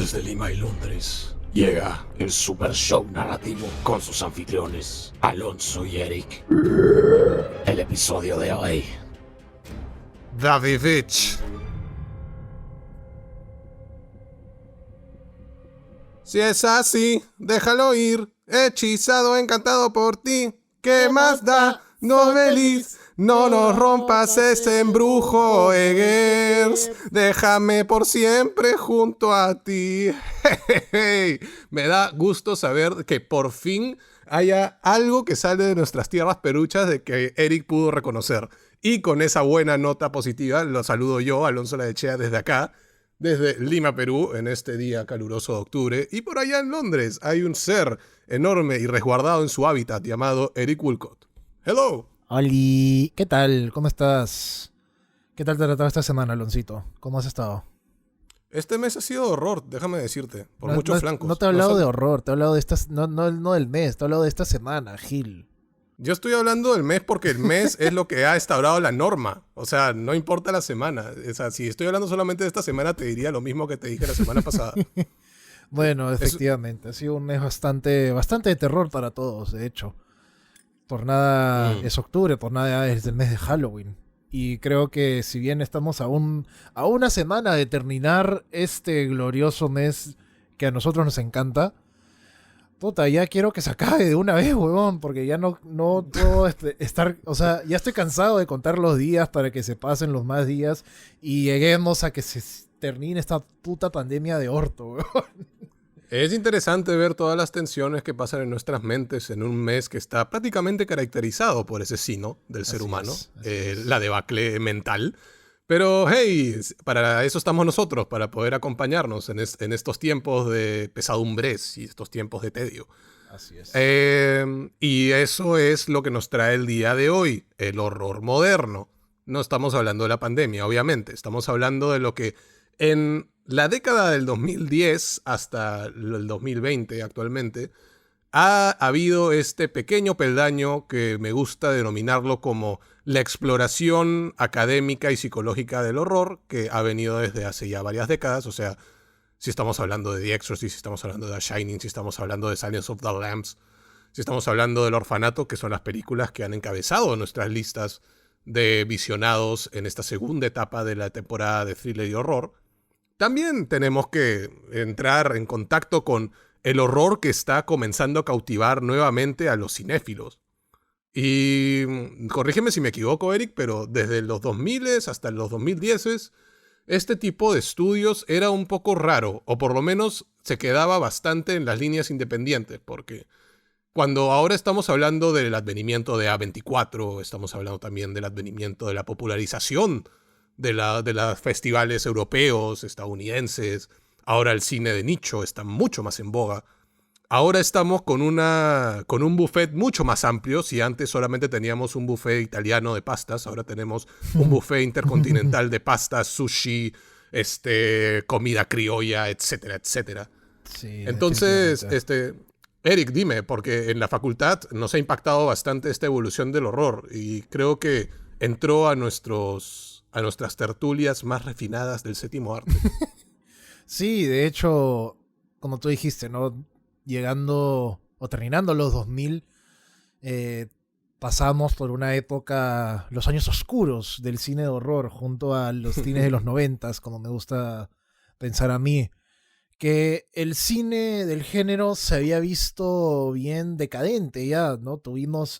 Desde Lima y Londres llega el Super Show narrativo con sus anfitriones Alonso y Eric. El episodio de hoy: Davidich. Si es así, déjalo ir. Hechizado, encantado por ti. ¿Qué más da? No feliz. No nos rompas ese embrujo, Eggers. Déjame por siempre junto a ti. Me da gusto saber que por fin haya algo que sale de nuestras tierras peruchas de que Eric pudo reconocer. Y con esa buena nota positiva, lo saludo yo, Alonso Laechea, desde acá, desde Lima, Perú, en este día caluroso de octubre. Y por allá en Londres hay un ser enorme y resguardado en su hábitat llamado Eric Woolcott. ¡Hello! Oli, ¿qué tal? ¿Cómo estás? ¿Qué tal te ha tratado esta semana, Aloncito? ¿Cómo has estado? Este mes ha sido horror, déjame decirte, por muchos flancos. No te he hablado de horror, te he hablado de esta, no del mes, te he hablado de esta semana, Gil. Yo estoy hablando del mes porque el mes es lo que ha instaurado la norma. O sea, no importa la semana. O sea, si estoy hablando solamente de esta semana, te diría lo mismo que te dije la semana pasada. Bueno, efectivamente, ha sido un mes bastante de terror para todos, de hecho. Por nada es octubre, por nada es el mes de Halloween. Y creo que si bien estamos a una semana de terminar este glorioso mes que a nosotros nos encanta, puta, ya quiero que se acabe de una vez, huevón, porque ya no puedo estar, o sea, ya estoy cansado de contar los días para que se pasen los más días y lleguemos a que se termine esta puta pandemia de orto, huevón. Es interesante ver todas las tensiones que pasan en nuestras mentes en un mes que está prácticamente caracterizado por ese sino del ser humano, la debacle mental. Pero hey, para eso estamos nosotros, para poder acompañarnos en estos tiempos de pesadumbres y estos tiempos de tedio. Así es. Y eso es lo que nos trae el día de hoy, el horror moderno. No estamos hablando de la pandemia, obviamente. Estamos hablando de lo que en la década del 2010 hasta el 2020 actualmente ha habido este pequeño peldaño que me gusta denominarlo como la exploración académica y psicológica del horror, que ha venido desde hace ya varias décadas. O sea, si estamos hablando de The Exorcist, si estamos hablando de The Shining, si estamos hablando de Silence of the Lambs, si estamos hablando del Orfanato, que son las películas que han encabezado nuestras listas de visionados en esta segunda etapa de la temporada de thriller y horror. También tenemos que entrar en contacto con el horror que está comenzando a cautivar nuevamente a los cinéfilos. Y corrígeme si me equivoco, Eric, pero desde los 2000 hasta los 2010 este tipo de estudios era un poco raro, o por lo menos se quedaba bastante en las líneas independientes, porque cuando ahora estamos hablando del advenimiento de A24, estamos hablando también del advenimiento de la popularización de los festivales europeos, estadounidenses. Ahora el cine de nicho está mucho más en boga. Ahora estamos con un buffet mucho más amplio. Si antes solamente teníamos un buffet italiano de pastas, ahora tenemos un buffet intercontinental de pastas, sushi, comida criolla, etcétera, etcétera. Sí, entonces, Eric, dime, porque en la facultad nos ha impactado bastante esta evolución del horror y creo que entró a nuestras tertulias más refinadas del séptimo arte. Sí, de hecho, como tú dijiste, ¿no? Llegando o terminando los 2000, pasamos por una época, los años oscuros del cine de horror, junto a los cines de los 90, como me gusta pensar a mí, que el cine del género se había visto bien decadente ya, ¿no?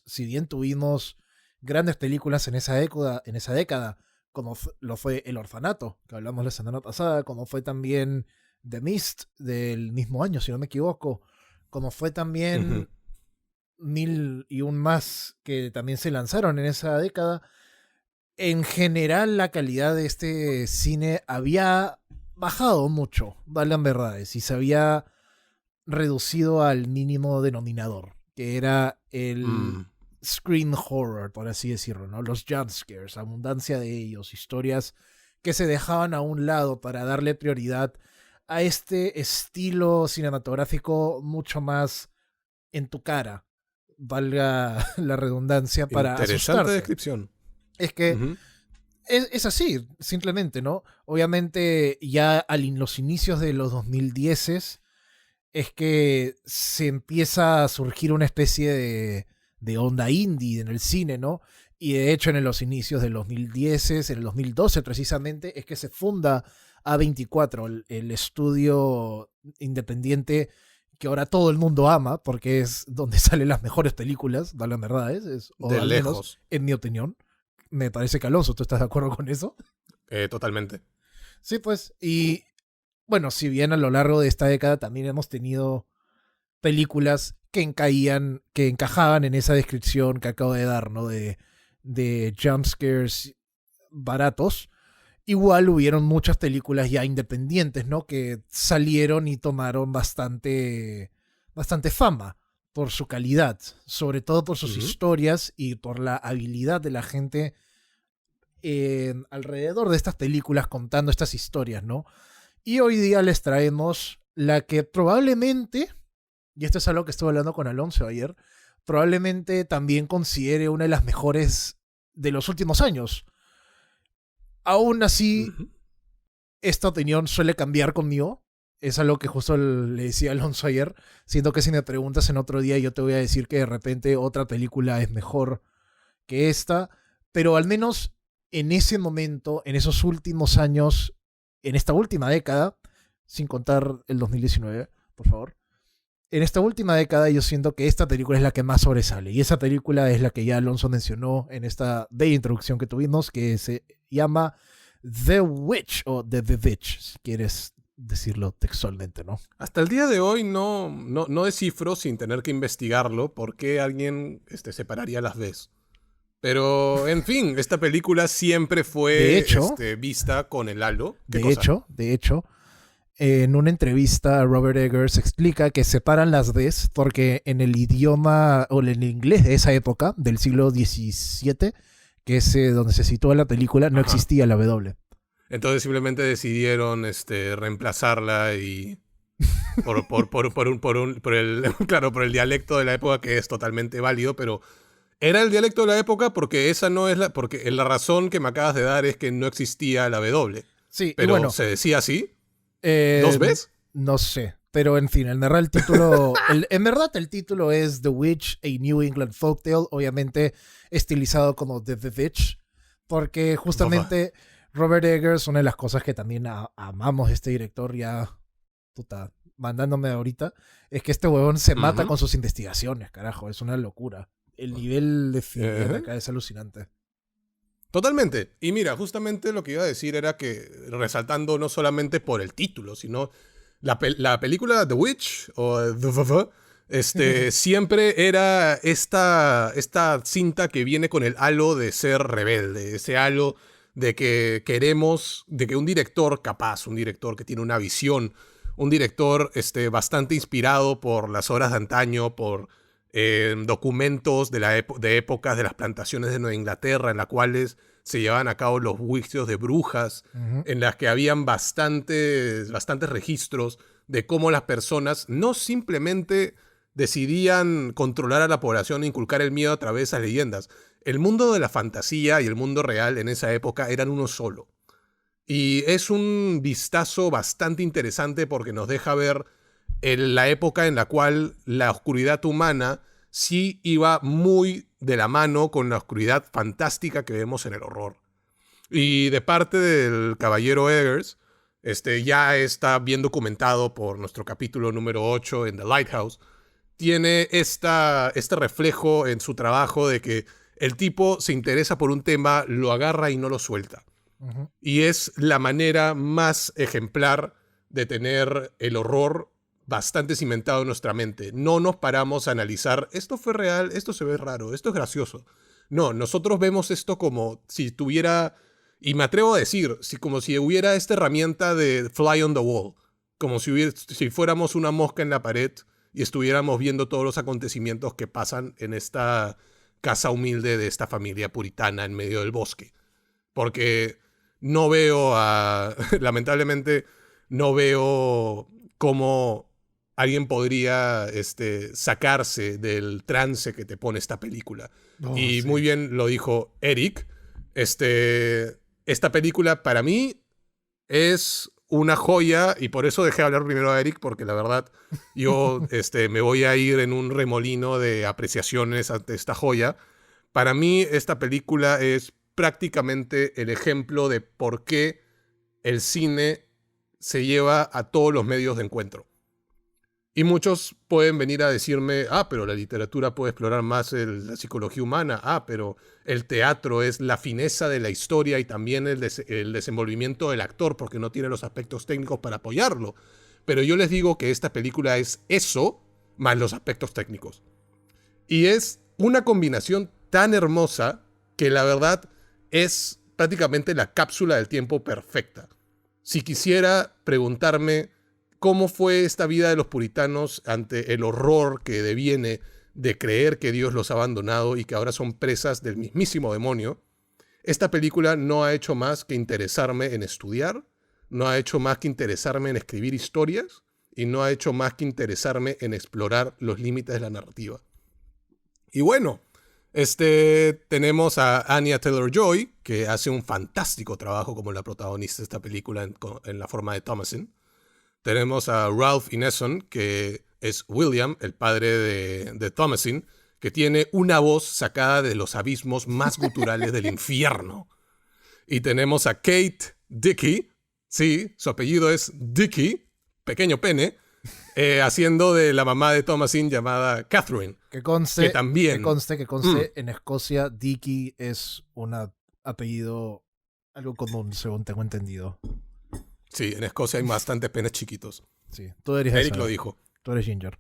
Si bien tuvimos grandes películas en esa década, como lo fue El Orfanato, que hablamos la semana pasada, como fue también The Mist del mismo año, si no me equivoco, como fue también mil y un más que también se lanzaron en esa década. En general la calidad de este cine había bajado mucho, valgan verdades, y se había reducido al mínimo denominador, que era el screen horror, por así decirlo, ¿no? Los jumpscares, abundancia de ellos, historias que se dejaban a un lado para darle prioridad a este estilo cinematográfico mucho más en tu cara, valga la redundancia, para interesante asustarte. descripción. Es que Es así, simplemente, ¿no? Obviamente ya los inicios de los 2010 es que se empieza a surgir una especie de onda indie en el cine, ¿no? Y de hecho en los inicios de los 2010, en el 2012 precisamente, es que se funda A24, el estudio independiente que ahora todo el mundo ama, porque es donde salen las mejores películas, da la verdad, o De al menos lejos. en mi opinión. Me parece que Alonso, ¿tú estás de acuerdo con eso? Totalmente. Sí, pues, y bueno, si bien a lo largo de esta década también hemos tenido películas que encajaban en esa descripción que acabo de dar, ¿no? De jumpscares baratos. Igual hubieron muchas películas ya independientes, ¿no? Que salieron y tomaron bastante fama por su calidad, sobre todo por sus historias y por la habilidad de la gente alrededor de estas películas contando estas historias, ¿no? Y hoy día les traemos la que probablemente, y esto es algo que estuve hablando con Alonso ayer, probablemente también considere una de las mejores de los últimos años. Aún así, esta opinión suele cambiar conmigo. Es algo que justo le decía a Alonso ayer. Siento que si me preguntas en otro día, yo te voy a decir que de repente otra película es mejor que esta. Pero al menos en ese momento, en esos últimos años, en esta última década, sin contar el 2019, por favor. En esta última década yo siento que esta película es la que más sobresale. Y esa película es la que ya Alonso mencionó en esta bella introducción que tuvimos, que se llama The Witch, o The Witch, si quieres decirlo textualmente, ¿no? Hasta el día de hoy no descifro, sin tener que investigarlo, por qué alguien separaría las Ds. Pero, en fin, esta película siempre fue De hecho, vista con el halo. De hecho, en una entrevista Robert Eggers explica que separan las Ds porque en el idioma, o en el inglés de esa época, del siglo XVII, que es donde se sitúa la película, no existía la W. Entonces simplemente decidieron reemplazarla y por el dialecto de la época, que es totalmente válido, pero era el dialecto de la época porque esa no es porque la razón que me acabas de dar es que no existía la W. Sí, pero y bueno, ¿se decía así? ¿Dos veces? No sé. Pero en fin, en verdad el título. El título es The Witch, a New England Folktale, obviamente estilizado como The Witch. Porque justamente Robert Eggers, una de las cosas que también amamos de este director, ya puta, mandándome ahorita, es que este huevón se mata con sus investigaciones, carajo. Es una locura. El nivel de fidelidad de acá es alucinante. Totalmente. Y mira, justamente lo que iba a decir era que, resaltando no solamente por el título, sino la película The Witch, o siempre era esta cinta que viene con el halo de ser rebelde, ese halo de que queremos, de que un director capaz, un director que tiene una visión, un director bastante inspirado por las obras de antaño, por documentos de épocas de las plantaciones de Nueva Inglaterra, en las cuales se llevaban a cabo los juicios de brujas, en las que habían bastantes registros de cómo las personas no simplemente decidían controlar a la población e inculcar el miedo a través de esas leyendas. El mundo de la fantasía y el mundo real en esa época eran uno solo. Y es un vistazo bastante interesante porque nos deja ver la época en la cual la oscuridad humana sí iba muy de la mano con la oscuridad fantástica que vemos en el horror. Y de parte del caballero Eggers, ya está bien documentado por nuestro capítulo número 8 en The Lighthouse, tiene este reflejo en su trabajo de que el tipo se interesa por un tema, lo agarra y no lo suelta. Y es la manera más ejemplar de tener el horror bastante cimentado en nuestra mente. No nos paramos a analizar, esto fue real, esto se ve raro, esto es gracioso. No, nosotros vemos esto como si tuviera, y me atrevo a decir, como si hubiera esta herramienta de fly on the wall, como si fuéramos una mosca en la pared y estuviéramos viendo todos los acontecimientos que pasan en esta casa humilde de esta familia puritana en medio del bosque. Porque no veo lamentablemente, no veo cómo alguien podría sacarse del trance que te pone esta película. Y sí, muy bien lo dijo Eric. esta película para mí es una joya y por eso dejé hablar primero a Eric, porque la verdad yo me voy a ir en un remolino de apreciaciones ante esta joya. Para mí esta película es prácticamente el ejemplo de por qué el cine se lleva a todos los medios de encuentro. Y muchos pueden venir a decirme, pero la literatura puede explorar más la psicología humana, pero el teatro es la fineza de la historia y también el desenvolvimiento del actor, porque no tiene los aspectos técnicos para apoyarlo. Pero yo les digo que esta película es eso, más los aspectos técnicos. Y es una combinación tan hermosa que la verdad es prácticamente la cápsula del tiempo perfecta. Si quisiera preguntarme cómo fue esta vida de los puritanos ante el horror que deviene de creer que Dios los ha abandonado y que ahora son presas del mismísimo demonio, esta película no ha hecho más que interesarme en estudiar, no ha hecho más que interesarme en escribir historias y no ha hecho más que interesarme en explorar los límites de la narrativa. Y bueno, tenemos a Anya Taylor-Joy, que hace un fantástico trabajo como la protagonista de esta película en la forma de Thomasin. Tenemos a Ralph Ineson, que es William, el padre de Thomasin, que tiene una voz sacada de los abismos más guturales del infierno. Y tenemos a Kate Dickie, sí, su apellido es Dickie, pequeño pene, haciendo de la mamá de Thomasin llamada Catherine. Que conste, también, que conste en Escocia, Dickie es un apellido algo común, según tengo entendido. Sí, en Escocia hay bastantes penes chiquitos. Sí, tú eres Eric lo dijo. Tú eres Ginger.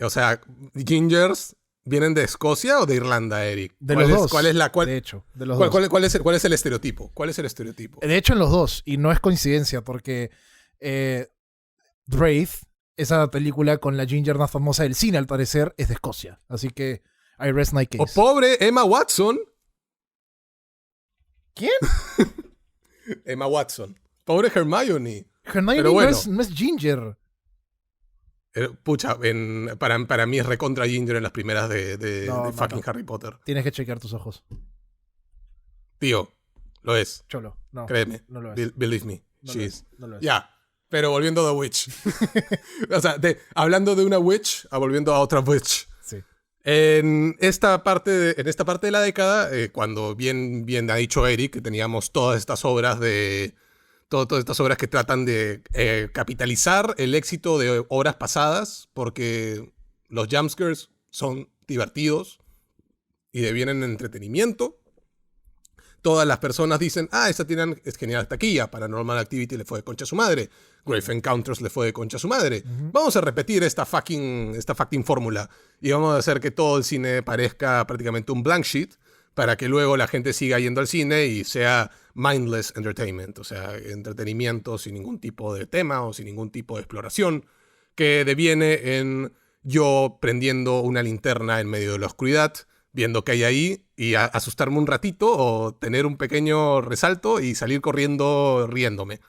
O sea, ¿Gingers vienen de Escocia o de Irlanda, Eric? De los dos. De hecho, de los dos. ¿Cuál es el estereotipo? ¿Cuál es el estereotipo? De hecho, en los dos. Y no es coincidencia, porque Wraith, esa película con la Ginger más famosa del cine, al parecer, es de Escocia. Así que I rest my case. ¡Oh, pobre Emma Watson! ¿Quién? Emma Watson. Pobre Hermione. Hermione Pero bueno, no es Ginger. Pucha, para mí es recontra Ginger en las primeras de fucking Harry Potter. Tienes que chequear tus ojos. Tío, lo es. Cholo, no. Créeme. No lo es. Believe me. No She lo is. es. No lo es. Ya. Pero volviendo a The Witch. O sea, hablando de una witch, volviendo a otra witch. Sí. En esta parte de la década, cuando bien ha dicho Eric, que teníamos todas estas obras todas estas obras que tratan de capitalizar el éxito de obras pasadas, porque los jumpscares son divertidos y devienen en entretenimiento. Todas las personas dicen, esta es genial taquilla, Paranormal Activity le fue de concha a su madre, Grave Encounters le fue de concha a su madre. Vamos a repetir esta fucking fórmula y vamos a hacer que todo el cine parezca prácticamente un blank sheet para que luego la gente siga yendo al cine y sea mindless entertainment, o sea, entretenimiento sin ningún tipo de tema o sin ningún tipo de exploración, que deviene en yo prendiendo una linterna en medio de la oscuridad, viendo qué hay ahí y asustarme un ratito o tener un pequeño resalto y salir corriendo riéndome.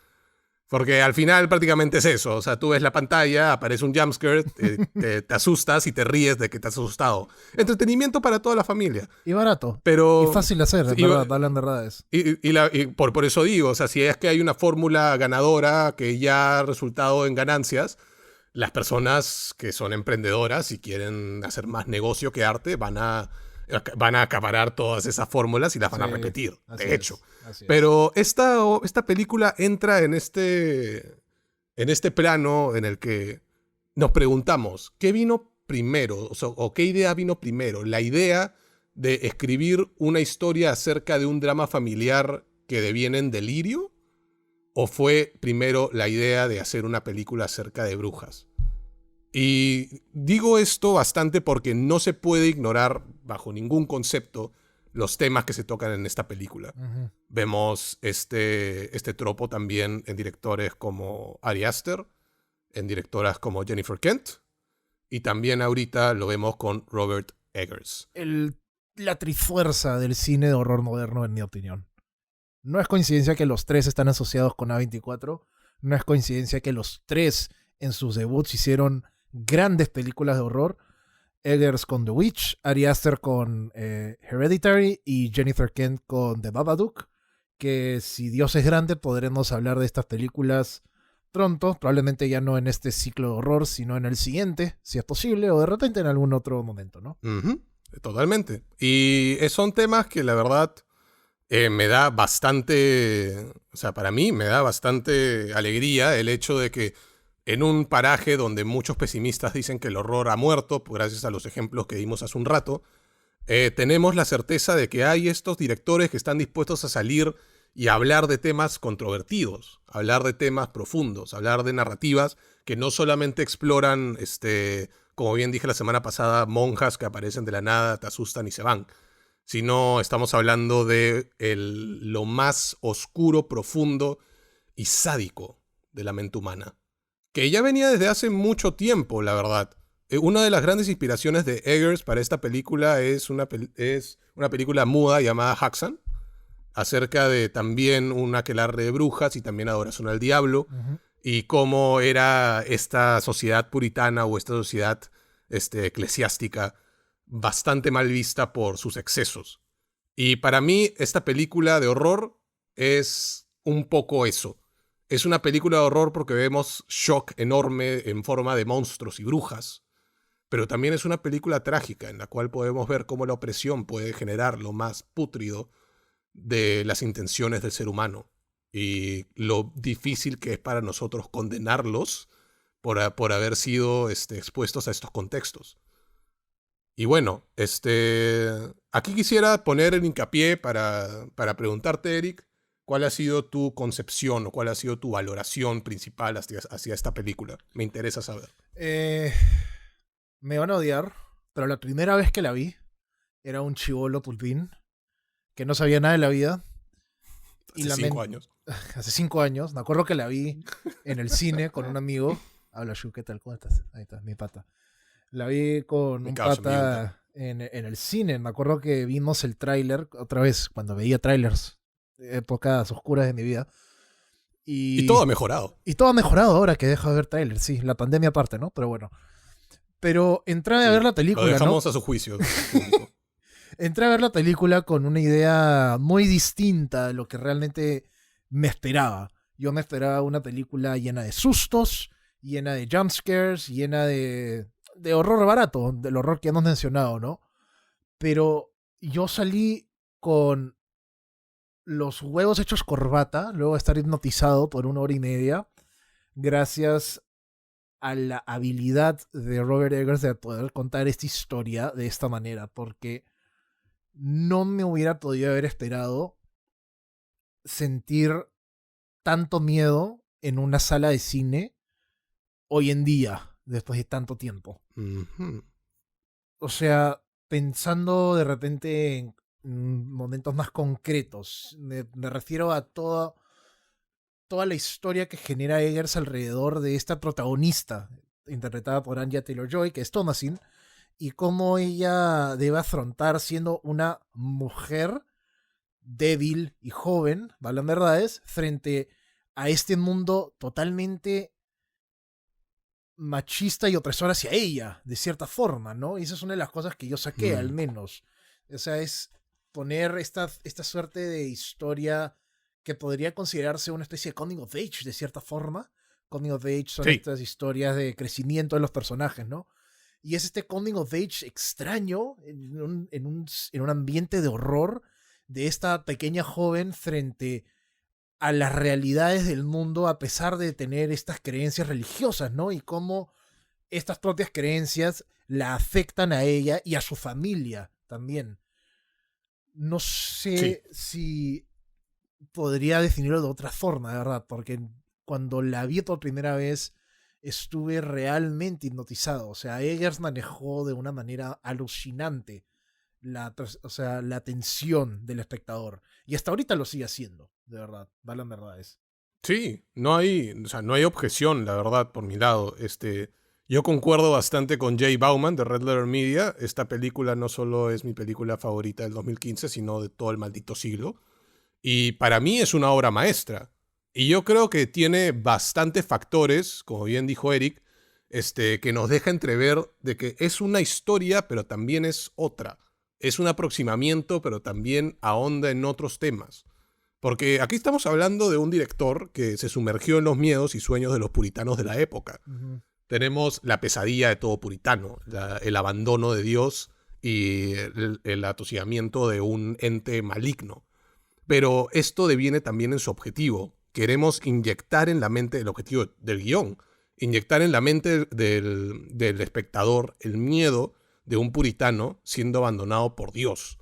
Porque al final prácticamente es eso. O sea, tú ves la pantalla, aparece un jumpscare, te asustas y te ríes de que te has asustado. Entretenimiento para toda la familia. Y barato. Pero, y fácil de hacer, hablan de verdades. Y por eso digo, o sea, si es que hay una fórmula ganadora que ya ha resultado en ganancias, las personas que son emprendedoras y quieren hacer más negocio que arte van a acaparar todas esas fórmulas y las van a repetir, de hecho. Pero esta película entra en este plano en el que nos preguntamos, ¿qué vino primero? O qué idea vino primero. ¿La idea de escribir una historia acerca de un drama familiar que deviene en delirio? ¿O fue primero la idea de hacer una película acerca de brujas? Y digo esto bastante porque no se puede ignorar bajo ningún concepto los temas que se tocan en esta película. Uh-huh. Vemos este tropo también en directores como Ari Aster, en directoras como Jennifer Kent, y también ahorita lo vemos con Robert Eggers. La trifuerza del cine de horror moderno, en mi opinión. No es coincidencia que los tres están asociados con A24. No es coincidencia que los tres en sus debuts hicieron grandes películas de horror. Eggers con The Witch, Ari Aster con Hereditary y Jennifer Kent con The Babadook, que si Dios es grande podremos hablar de estas películas pronto, probablemente ya no en este ciclo de horror, sino en el siguiente, si es posible, o de repente en algún otro momento, ¿no? Totalmente. Y son temas que la verdad me da bastante, o sea, para mí me da bastante alegría el hecho de que en un paraje donde muchos pesimistas dicen que el horror ha muerto, gracias a los ejemplos que dimos hace un rato, tenemos la certeza de que hay estos directores que están dispuestos a salir y hablar de temas controvertidos, hablar de temas profundos, hablar de narrativas que no solamente exploran, como bien dije la semana pasada, monjas que aparecen de la nada, te asustan y se van, sino estamos hablando de lo más oscuro, profundo y sádico de la mente humana, que ya venía desde hace mucho tiempo, la verdad. Una de las grandes inspiraciones de Eggers para esta película es una película muda llamada Haxan, acerca de también un aquelarre de brujas y también adoración al diablo, y cómo era esta sociedad puritana o esta sociedad eclesiástica bastante mal vista por sus excesos. Y para mí esta película de horror es un poco eso. Es una película de horror porque vemos shock enorme en forma de monstruos y brujas, pero también es una película trágica en la cual podemos ver cómo la opresión puede generar lo más pútrido de las intenciones del ser humano y lo difícil que es para nosotros condenarlos por haber sido expuestos a estos contextos. Y bueno, aquí quisiera poner el hincapié para preguntarte, Eric, ¿cuál ha sido tu concepción o cuál ha sido tu valoración principal hacia esta película? Me interesa saber. Me van a odiar, pero la primera vez que la vi era un chibolo pulpín que no sabía nada de la vida. Hace 5 años. Hace 5 años. Me acuerdo que la vi en el cine con un amigo. Habla, Shu, ¿qué tal? ¿Cómo estás? Ahí está, mi pata. La vi con un pata en el cine. Me acuerdo que vimos el tráiler, otra vez, cuando veía tráilers, épocas oscuras de mi vida. Y todo ha mejorado. Y todo ha mejorado ahora que dejo de ver trailers, sí. La pandemia aparte, ¿no? Pero bueno. Pero entré a ver la película, lo dejamos, ¿no? A su juicio. Entré a ver la película con una idea muy distinta de lo que realmente me esperaba. Yo me esperaba una película llena de sustos, llena de jumpscares, llena de horror barato, del horror que hemos mencionado, ¿no? Pero yo salí con los huevos hechos corbata, luego de estar hipnotizado por 1 hora y media, gracias a la habilidad de Robert Eggers de poder contar esta historia de esta manera, porque no me hubiera podido haber esperado sentir tanto miedo en una sala de cine hoy en día, después de tanto tiempo. O sea, pensando de repente en momentos más concretos, me refiero a toda la historia que genera Eggers alrededor de esta protagonista, interpretada por Anya Taylor-Joy, que es Thomasin, y cómo ella debe afrontar siendo una mujer débil y joven, valen verdades, frente a este mundo totalmente machista y opresor hacia ella, de cierta forma, ¿no? Y esa es una de las cosas que yo saqué, al menos. O sea, es poner esta suerte de historia que podría considerarse una especie de coming of age, de cierta forma. Coming of age son estas historias de crecimiento de los personajes, ¿no? Y es este coming of age extraño en un ambiente de horror de esta pequeña joven frente a las realidades del mundo a pesar de tener estas creencias religiosas, ¿no? Y cómo estas propias creencias la afectan a ella y a su familia también. No sé si podría definirlo de otra forma, de verdad, porque cuando la vi por primera vez estuve realmente hipnotizado. O sea, Eggers manejó de una manera alucinante la atención del espectador. Y hasta ahorita lo sigue haciendo, de verdad. Valen verdades. Sí, no hay objeción, la verdad, por mi lado. Yo concuerdo bastante con Jay Bauman de Red Letter Media. Esta película no solo es mi película favorita del 2015, sino de todo el maldito siglo. Y para mí es una obra maestra. Y yo creo que tiene bastantes factores, como bien dijo Eric, que nos deja entrever de que es una historia, pero también es otra. Es un aproximamiento, pero también ahonda en otros temas. Porque aquí estamos hablando de un director que se sumergió en los miedos y sueños de los puritanos de la época. Ujú. Tenemos la pesadilla de todo puritano, el abandono de Dios y el atosigamiento de un ente maligno. Pero esto deviene también en su objetivo. Queremos inyectar en la mente, el objetivo del guión, inyectar en la mente del espectador el miedo de un puritano siendo abandonado por Dios.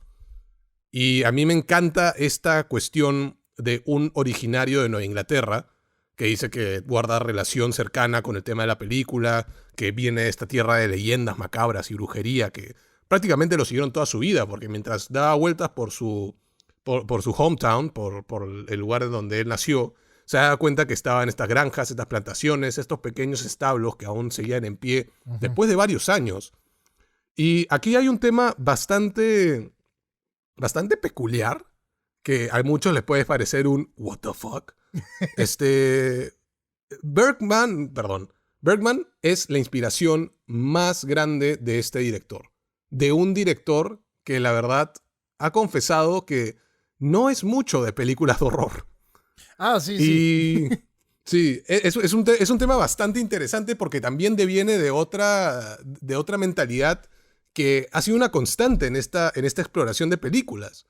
Y a mí me encanta esta cuestión de un originario de Nueva Inglaterra que dice que guarda relación cercana con el tema de la película, que viene de esta tierra de leyendas macabras y brujería, que prácticamente lo siguieron toda su vida, porque mientras daba vueltas por su hometown, por el lugar donde él nació, se da cuenta que estaba en estas granjas, estas plantaciones, estos pequeños establos que aún seguían en pie después de varios años. Y aquí hay un tema bastante peculiar, que a muchos les puede parecer un what the fuck. Bergman es la inspiración más grande de este director. De un director que la verdad ha confesado que no es mucho de películas de horror. Ah, sí, Y sí, es un tema bastante interesante porque también deviene de otra mentalidad que ha sido una constante en esta exploración de películas.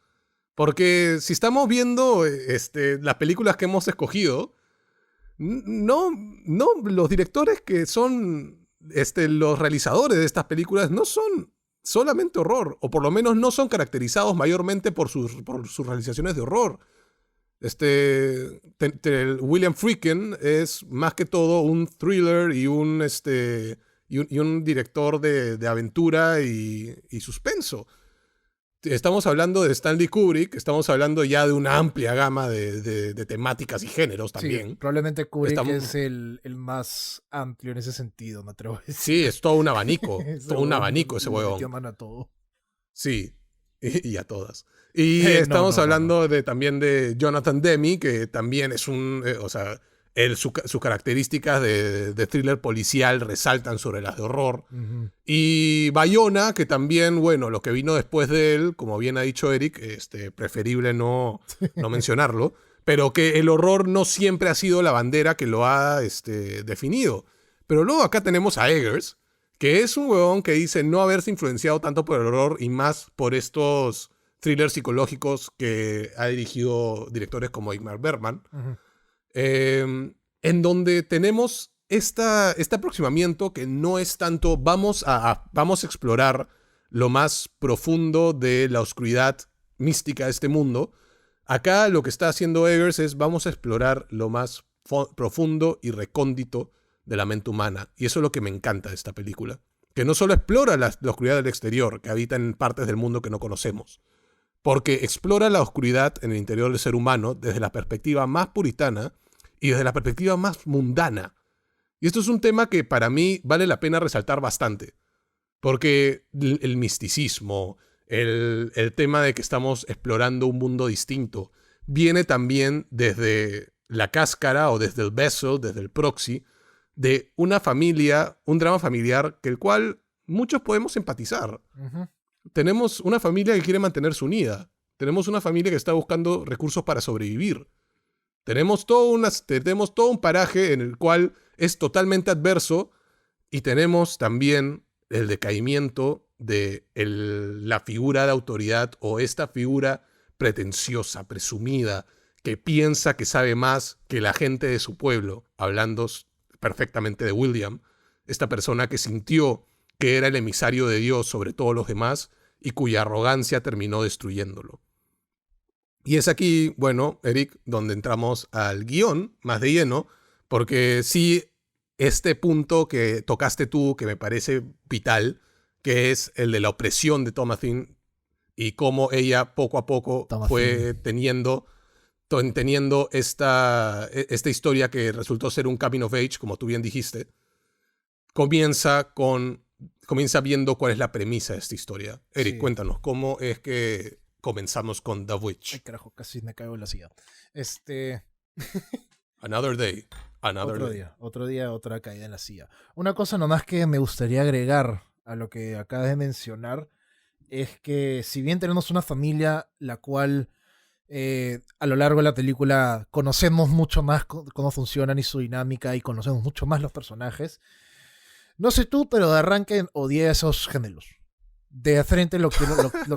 Porque si estamos viendo las películas que hemos escogido, no, los directores que son los realizadores de estas películas no son solamente horror, o por lo menos no son caracterizados mayormente por sus realizaciones de horror. William Friedkin es más que todo un thriller y un director de aventura y suspenso. Estamos hablando de Stanley Kubrick, estamos hablando ya de una amplia gama de temáticas y géneros también. Sí, probablemente Kubrick es el más amplio en ese sentido, me atrevo a decir. Sí, es todo un abanico, todo un abanico ese huevón. Metió mano a todo. Sí, y a todas. Y estamos hablando también de Jonathan Demme, que también es sus características de thriller policial resaltan sobre las de horror. Uh-huh. Y Bayona, que también, bueno, lo que vino después de él, como bien ha dicho Eric, preferible no mencionarlo, pero que el horror no siempre ha sido la bandera que lo ha definido. Pero luego acá tenemos a Eggers, que es un huevón que dice no haberse influenciado tanto por el horror y más por estos thrillers psicológicos que ha dirigido directores como Ingmar Bergman. Uh-huh. En donde tenemos este aproximamiento que no es tanto vamos a explorar lo más profundo de la oscuridad mística de este mundo. Acá lo que está haciendo Eggers es vamos a explorar lo más profundo y recóndito de la mente humana. Y eso es lo que me encanta de esta película. Que no solo explora la oscuridad del exterior, que habita en partes del mundo que no conocemos, porque explora la oscuridad en el interior del ser humano desde la perspectiva más puritana y desde la perspectiva más mundana. Y esto es un tema que para mí vale la pena resaltar bastante. Porque el misticismo, el tema de que estamos explorando un mundo distinto, viene también desde la cáscara o desde el vessel, desde el proxy, de una familia, un drama familiar que el cual muchos podemos empatizar. Uh-huh. Tenemos una familia que quiere mantenerse unida. Tenemos una familia que está buscando recursos para sobrevivir. Tenemos todo un paraje en el cual es totalmente adverso y tenemos también el decaimiento de la figura de autoridad o esta figura pretenciosa, presumida, que piensa que sabe más que la gente de su pueblo, hablando perfectamente de William, esta persona que sintió que era el emisario de Dios sobre todos los demás y cuya arrogancia terminó destruyéndolo. Y es aquí, bueno, Eric, donde entramos al guión más de lleno, porque sí, este punto que tocaste tú, que me parece vital, que es el de la opresión de Thomasin y cómo ella poco a poco fue teniendo esta historia que resultó ser un coming of age, como tú bien dijiste, comienza viendo cuál es la premisa de esta historia. Eric, sí. Cuéntanos, ¿cómo es que comenzamos con The Witch? Ay, carajo, casi me caigo en la silla. Another day, Another Otro day. día, otro día, otra caída en la silla. Una cosa nomás que me gustaría agregar a lo que acabas de mencionar es que si bien tenemos una familia la cual a lo largo de la película conocemos mucho más cómo funcionan y su dinámica y conocemos mucho más los personajes, no sé tú, pero de arranque odié a esos gemelos. De frente lo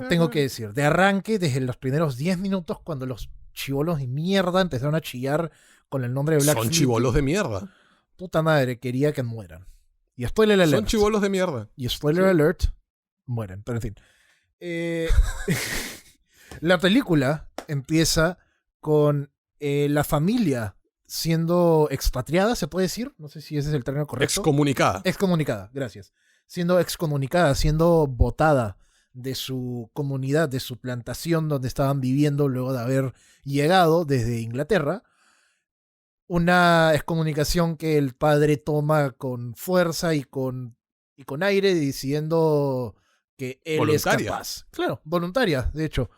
tengo que decir. De arranque, desde los primeros 10 minutos, cuando los chibolos de mierda empezaron a chillar con el nombre de Black Son Phillip, chibolos de mierda. puta madre, quería que mueran. Y spoiler alert. Son chibolos de mierda. Y spoiler alert, mueren. Pero en fin. Eh, la película empieza con la familia siendo expatriada, ¿se puede decir? No sé si ese es el término correcto. Excomunicada. Excomunicada, gracias. Siendo excomunicada, siendo botada de su comunidad, de su plantación donde estaban viviendo luego de haber llegado desde Inglaterra. Una excomunicación que el padre toma con fuerza y con aire, diciendo que él Voluntaria. es capaz. Claro, voluntaria, de hecho.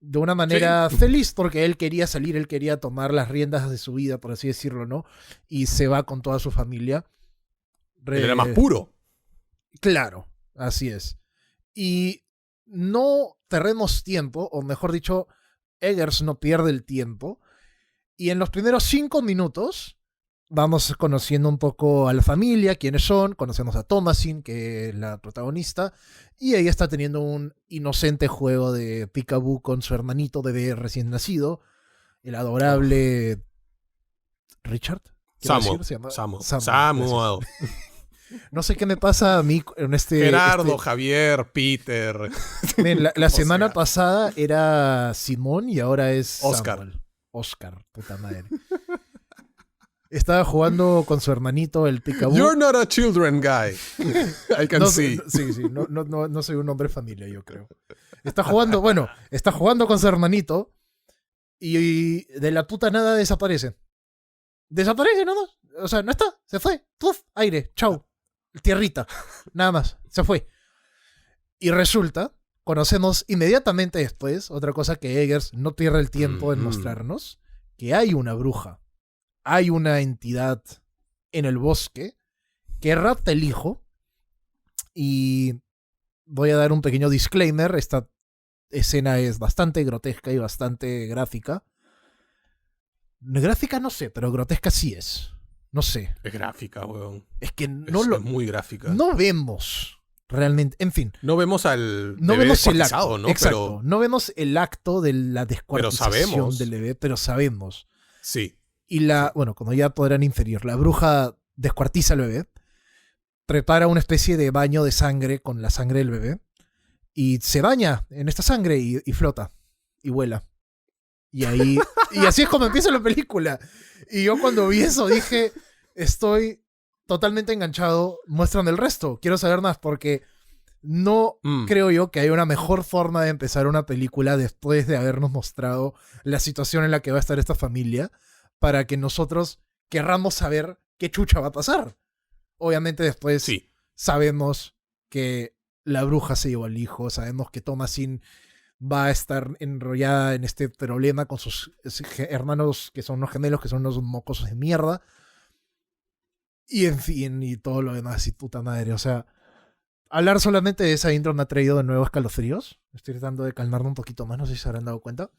De una manera feliz, porque él quería salir, él quería tomar las riendas de su vida, por así decirlo, ¿no? Y se va con toda su familia. Él era más puro. Claro, así es. Y no perdemos tiempo, o mejor dicho, Eggers no pierde el tiempo. Y en los primeros 5 minutos vamos conociendo un poco a la familia, quiénes son, conocemos a Thomasin, que es la protagonista, y ella está teniendo un inocente juego de peekaboo con su hermanito bebé recién nacido, el adorable Richard. quiero Samuel. decir, se llama Samuel. gracias. No sé qué me pasa a mí en Gerardo, Javier, Peter. Miren, la semana Oscar. pasada era Simón y ahora es Oscar. Samuel. Oscar, puta madre. Estaba jugando con su hermanito el peekaboo. You're not a children guy. I can No, see. sí, no soy un hombre familia, yo creo. Está jugando con su hermanito y de la puta nada desaparece. Desaparece, ¿no? O sea, no está, se fue. Puf, aire, chau. Tierrita, nada más, se fue. Y resulta, conocemos inmediatamente después, otra cosa que Eggers no pierde el tiempo en mostrarnos, que hay una bruja. Hay una entidad en el bosque que rapta el hijo. Y voy a dar un pequeño disclaimer. Esta escena es bastante grotesca y bastante gráfica. Gráfica no sé, pero grotesca sí es. No sé. Es gráfica, weón. Es que Es, no es muy gráfica. no vemos realmente. En fin. No vemos al No bebé vemos el descuartizado, acto. ¿no? Exacto. Pero No vemos el acto de la descuartización sabemos. del bebé, pero sabemos. sí. Y bueno, como ya podrán inferir, la bruja descuartiza al bebé, prepara una especie de baño de sangre con la sangre del bebé, y se baña en esta sangre y flota, y vuela. Y así es como empieza la película. Y yo cuando vi eso dije, estoy totalmente enganchado, muéstrame el resto, quiero saber más, porque no creo yo que haya una mejor forma de empezar una película después de habernos mostrado la situación en la que va a estar esta familia, para que nosotros querramos saber qué chucha va a pasar. Obviamente después sabemos que la bruja se llevó al hijo, sabemos que Thomasin va a estar enrollada en este problema con sus hermanos que son unos gemelos, que son unos mocosos de mierda. Y en fin, y todo lo demás, y puta madre. O sea, hablar solamente de esa intro me ha traído de nuevo escalofríos. Estoy tratando de calmarme un poquito más, no sé si se habrán dado cuenta.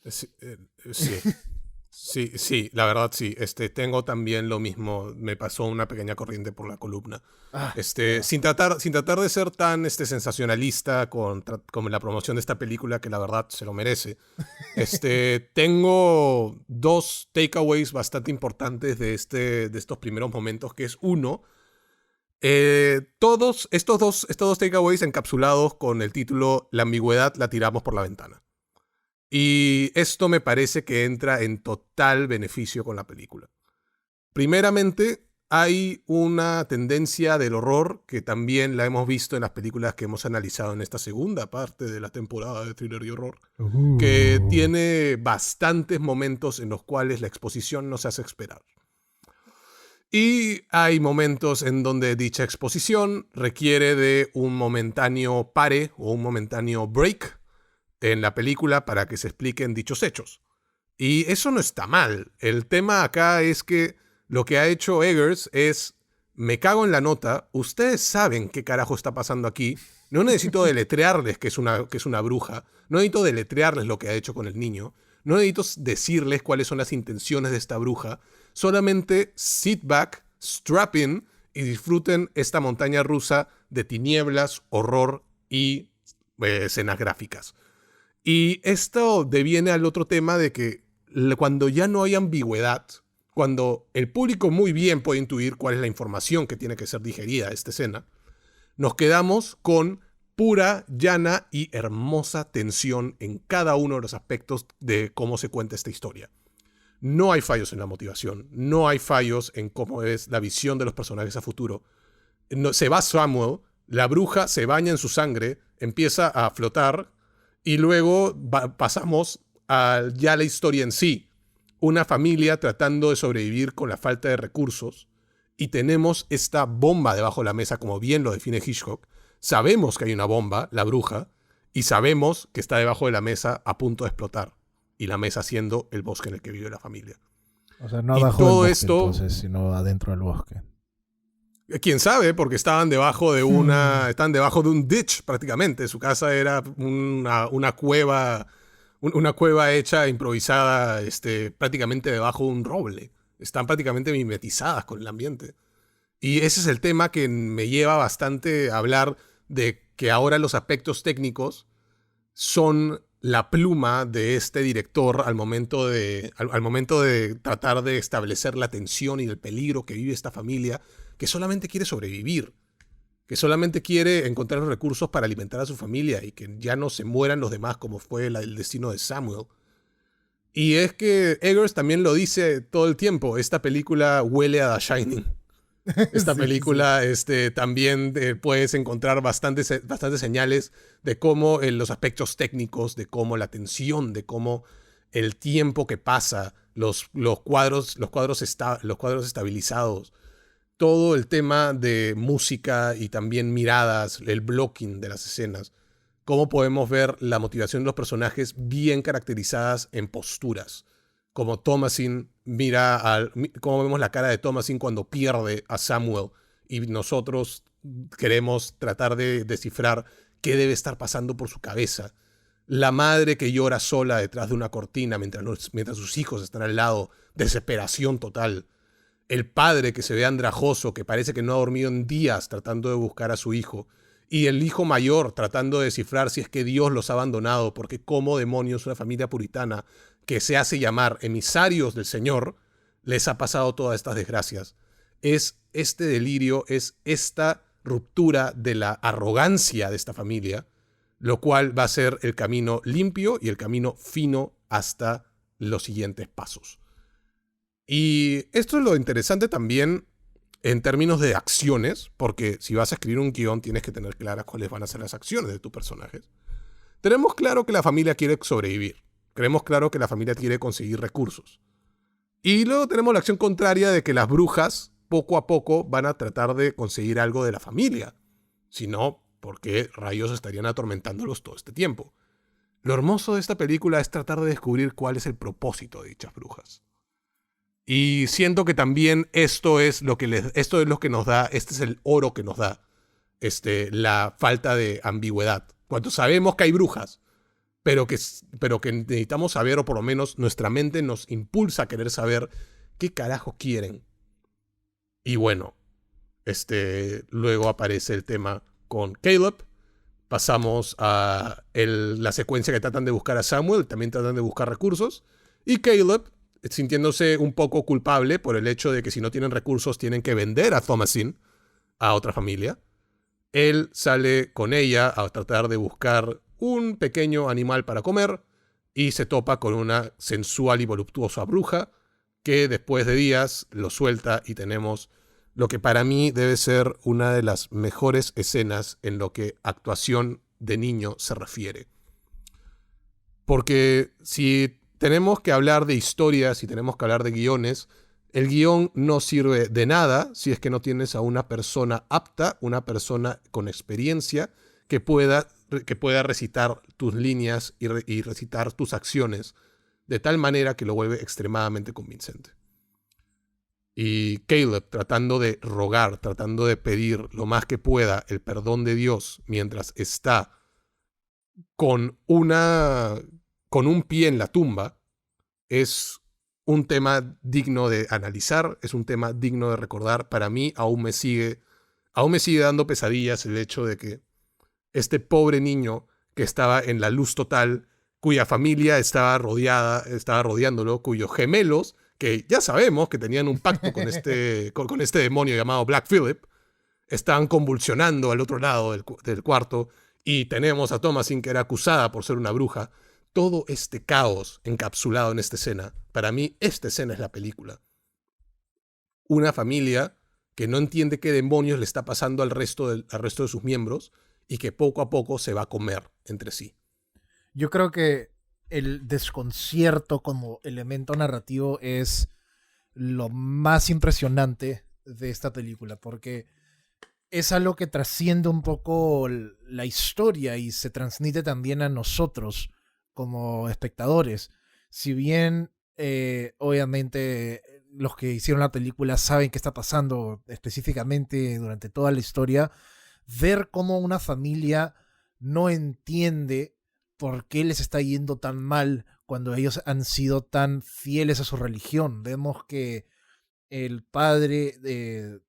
Sí, la verdad sí. Tengo también lo mismo. Me pasó una pequeña corriente por la columna. Sin tratar de ser tan sensacionalista con la promoción de esta película, que la verdad se lo merece. Tengo 2 takeaways bastante importantes de estos primeros momentos, que es uno, todos estos dos takeaways encapsulados con el título "La ambigüedad la tiramos por la ventana". Y esto me parece que entra en total beneficio con la película. Primeramente, hay una tendencia del horror que también la hemos visto en las películas que hemos analizado en esta segunda parte de la temporada de thriller y horror, que tiene bastantes momentos en los cuales la exposición nos hace esperar. Y hay momentos en donde dicha exposición requiere de un momentáneo pare o un momentáneo break en la película para que se expliquen dichos hechos. Y eso no está mal. El tema acá es que lo que ha hecho Eggers es, me cago en la nota, ustedes saben qué carajo está pasando aquí, no necesito deletrearles que es una bruja, no necesito deletrearles lo que ha hecho con el niño, no necesito decirles cuáles son las intenciones de esta bruja, solamente sit back, strap in y disfruten esta montaña rusa de tinieblas, horror y escenas gráficas. Y esto deviene al otro tema de que cuando ya no hay ambigüedad, cuando el público muy bien puede intuir cuál es la información que tiene que ser digerida de esta escena, nos quedamos con pura, llana y hermosa tensión en cada uno de los aspectos de cómo se cuenta esta historia. No hay fallos en la motivación, no hay fallos en cómo es la visión de los personajes a futuro. No, se va Samuel, la bruja se baña en su sangre, empieza a flotar y luego pasamos a ya la historia en sí. Una familia tratando de sobrevivir con la falta de recursos y tenemos esta bomba debajo de la mesa, como bien lo define Hitchcock. Sabemos que hay una bomba, la bruja, y sabemos que está debajo de la mesa a punto de explotar. Y la mesa siendo el bosque en el que vive la familia. O sea, no y abajo todo del bosque, esto, entonces, sino adentro del bosque. Quién sabe, porque estaban debajo de un ditch prácticamente. Su casa era una cueva hecha improvisada, prácticamente debajo de un roble. Están prácticamente mimetizadas con el ambiente. Y ese es el tema que me lleva bastante a hablar de que ahora los aspectos técnicos son la pluma de este director al momento de tratar de establecer la tensión y el peligro que vive esta familia, que solamente quiere sobrevivir, que solamente quiere encontrar los recursos para alimentar a su familia y que ya no se mueran los demás como fue el destino de Samuel. Y es que Eggers también lo dice todo el tiempo, esta película huele a The Shining. Esta película también puedes encontrar bastantes señales de cómo los aspectos técnicos, de cómo la tensión, de cómo el tiempo que pasa, los cuadros estabilizados, todo el tema de música y también miradas, el blocking de las escenas, cómo podemos ver la motivación de los personajes bien caracterizadas en posturas. Como Thomasin cómo vemos la cara de Thomasin cuando pierde a Samuel y nosotros queremos tratar de descifrar qué debe estar pasando por su cabeza. La madre que llora sola detrás de una cortina mientras sus hijos están al lado, desesperación total. El padre que se ve andrajoso, que parece que no ha dormido en días tratando de buscar a su hijo. Y el hijo mayor tratando de descifrar si es que Dios los ha abandonado, porque cómo demonios una familia puritana que se hace llamar emisarios del Señor les ha pasado todas estas desgracias. Es este delirio, es esta ruptura de la arrogancia de esta familia, lo cual va a ser el camino limpio y el camino fino hasta los siguientes pasos. Y esto es lo interesante también en términos de acciones, porque si vas a escribir un guión tienes que tener claras cuáles van a ser las acciones de tus personajes. Tenemos claro que la familia quiere sobrevivir. Tenemos claro que la familia quiere conseguir recursos. Y luego tenemos la acción contraria de que las brujas poco a poco van a tratar de conseguir algo de la familia. Si no, ¿por qué rayos estarían atormentándolos todo este tiempo? Lo hermoso de esta película es tratar de descubrir cuál es el propósito de dichas brujas. Y siento que también esto es lo que nos da, este es el oro que nos da la falta de ambigüedad. Cuando sabemos que hay brujas, pero que necesitamos saber, o por lo menos nuestra mente nos impulsa a querer saber qué carajo quieren. Y bueno, luego aparece el tema con Caleb. Pasamos a la secuencia que tratan de buscar a Samuel, también tratan de buscar recursos. Y Caleb, sintiéndose un poco culpable por el hecho de que si no tienen recursos tienen que vender a Thomasin a otra familia. Él sale con ella a tratar de buscar un pequeño animal para comer y se topa con una sensual y voluptuosa bruja que después de días lo suelta y tenemos lo que para mí debe ser una de las mejores escenas en lo que actuación de niño se refiere. Porque si tenemos que hablar de historias, si tenemos que hablar de guiones, el guión no sirve de nada si es que no tienes a una persona apta, una persona con experiencia que pueda recitar tus líneas y recitar tus acciones de tal manera que lo vuelve extremadamente convincente. Y Caleb tratando de rogar, tratando de pedir lo más que pueda el perdón de Dios mientras está con un pie en la tumba, es un tema digno de analizar, es un tema digno de recordar. Para mí aún me sigue dando pesadillas el hecho de que este pobre niño que estaba en la luz total, cuya familia estaba rodeándolo, cuyos gemelos, que ya sabemos que tenían un pacto con este demonio llamado Black Phillip, estaban convulsionando al otro lado del cuarto, y tenemos a Thomasin, que era acusada por ser una bruja. Todo este caos encapsulado en esta escena, para mí esta escena es la película. Una familia que no entiende qué demonios le está pasando al resto de sus miembros y que poco a poco se va a comer entre sí. Yo creo que el desconcierto como elemento narrativo es lo más impresionante de esta película, porque es algo que trasciende un poco la historia y se transmite también a nosotros como espectadores. Si bien, obviamente, los que hicieron la película saben qué está pasando específicamente durante toda la historia, ver cómo una familia no entiende por qué les está yendo tan mal cuando ellos han sido tan fieles a su religión. Vemos que el padre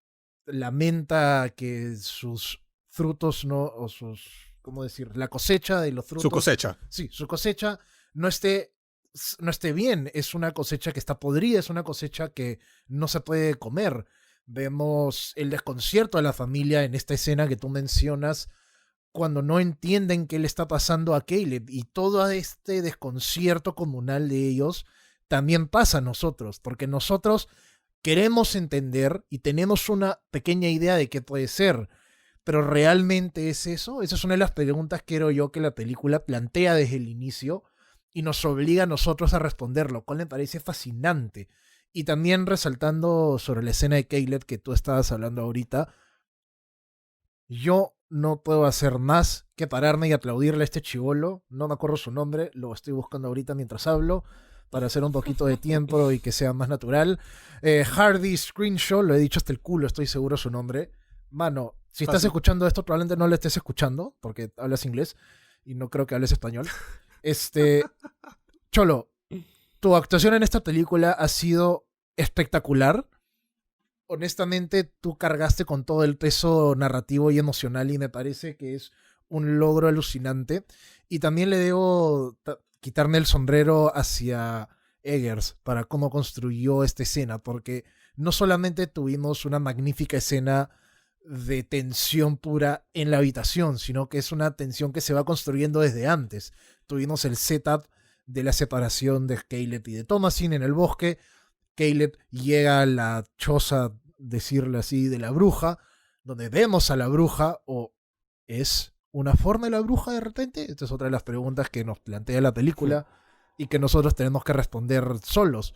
lamenta que sus frutos no, o sus, ¿cómo decir? La cosecha de los frutos. Su cosecha. Sí, su cosecha no esté bien. Es una cosecha que está podrida, es una cosecha que no se puede comer. Vemos el desconcierto de la familia en esta escena que tú mencionas, cuando no entienden qué le está pasando a Caleb, y todo este desconcierto comunal de ellos también pasa a nosotros, porque nosotros queremos entender y tenemos una pequeña idea de qué puede ser, pero ¿realmente es eso? Esa es una de las preguntas, creo yo, que la película plantea desde el inicio y nos obliga a nosotros a responder, lo cual me parece fascinante. Y también resaltando sobre la escena de Caleb que tú estabas hablando ahorita, yo no puedo hacer más que pararme y aplaudirle a este chibolo. No me acuerdo su nombre, lo estoy buscando ahorita mientras hablo, para hacer un poquito de tiempo y que sea más natural. Hardy Screenshow, lo he dicho hasta el culo, estoy seguro su nombre. Mano, si estás escuchando esto, probablemente no lo estés escuchando, porque hablas inglés y no creo que hables español. Cholo, tu actuación en esta película ha sido espectacular. Honestamente, tú cargaste con todo el peso narrativo y emocional y me parece que es un logro alucinante. Y también le debo quitarme el sombrero hacia Eggers para cómo construyó esta escena, porque no solamente tuvimos una magnífica escena de tensión pura en la habitación, sino que es una tensión que se va construyendo desde antes. Tuvimos el setup de la separación de Caleb y de Thomasin en el bosque. Caleb llega a la choza, decirle así, de la bruja, donde vemos a la bruja, o ¿es una forma de la bruja de repente? Esta es otra de las preguntas que nos plantea la película y que nosotros tenemos que responder solos.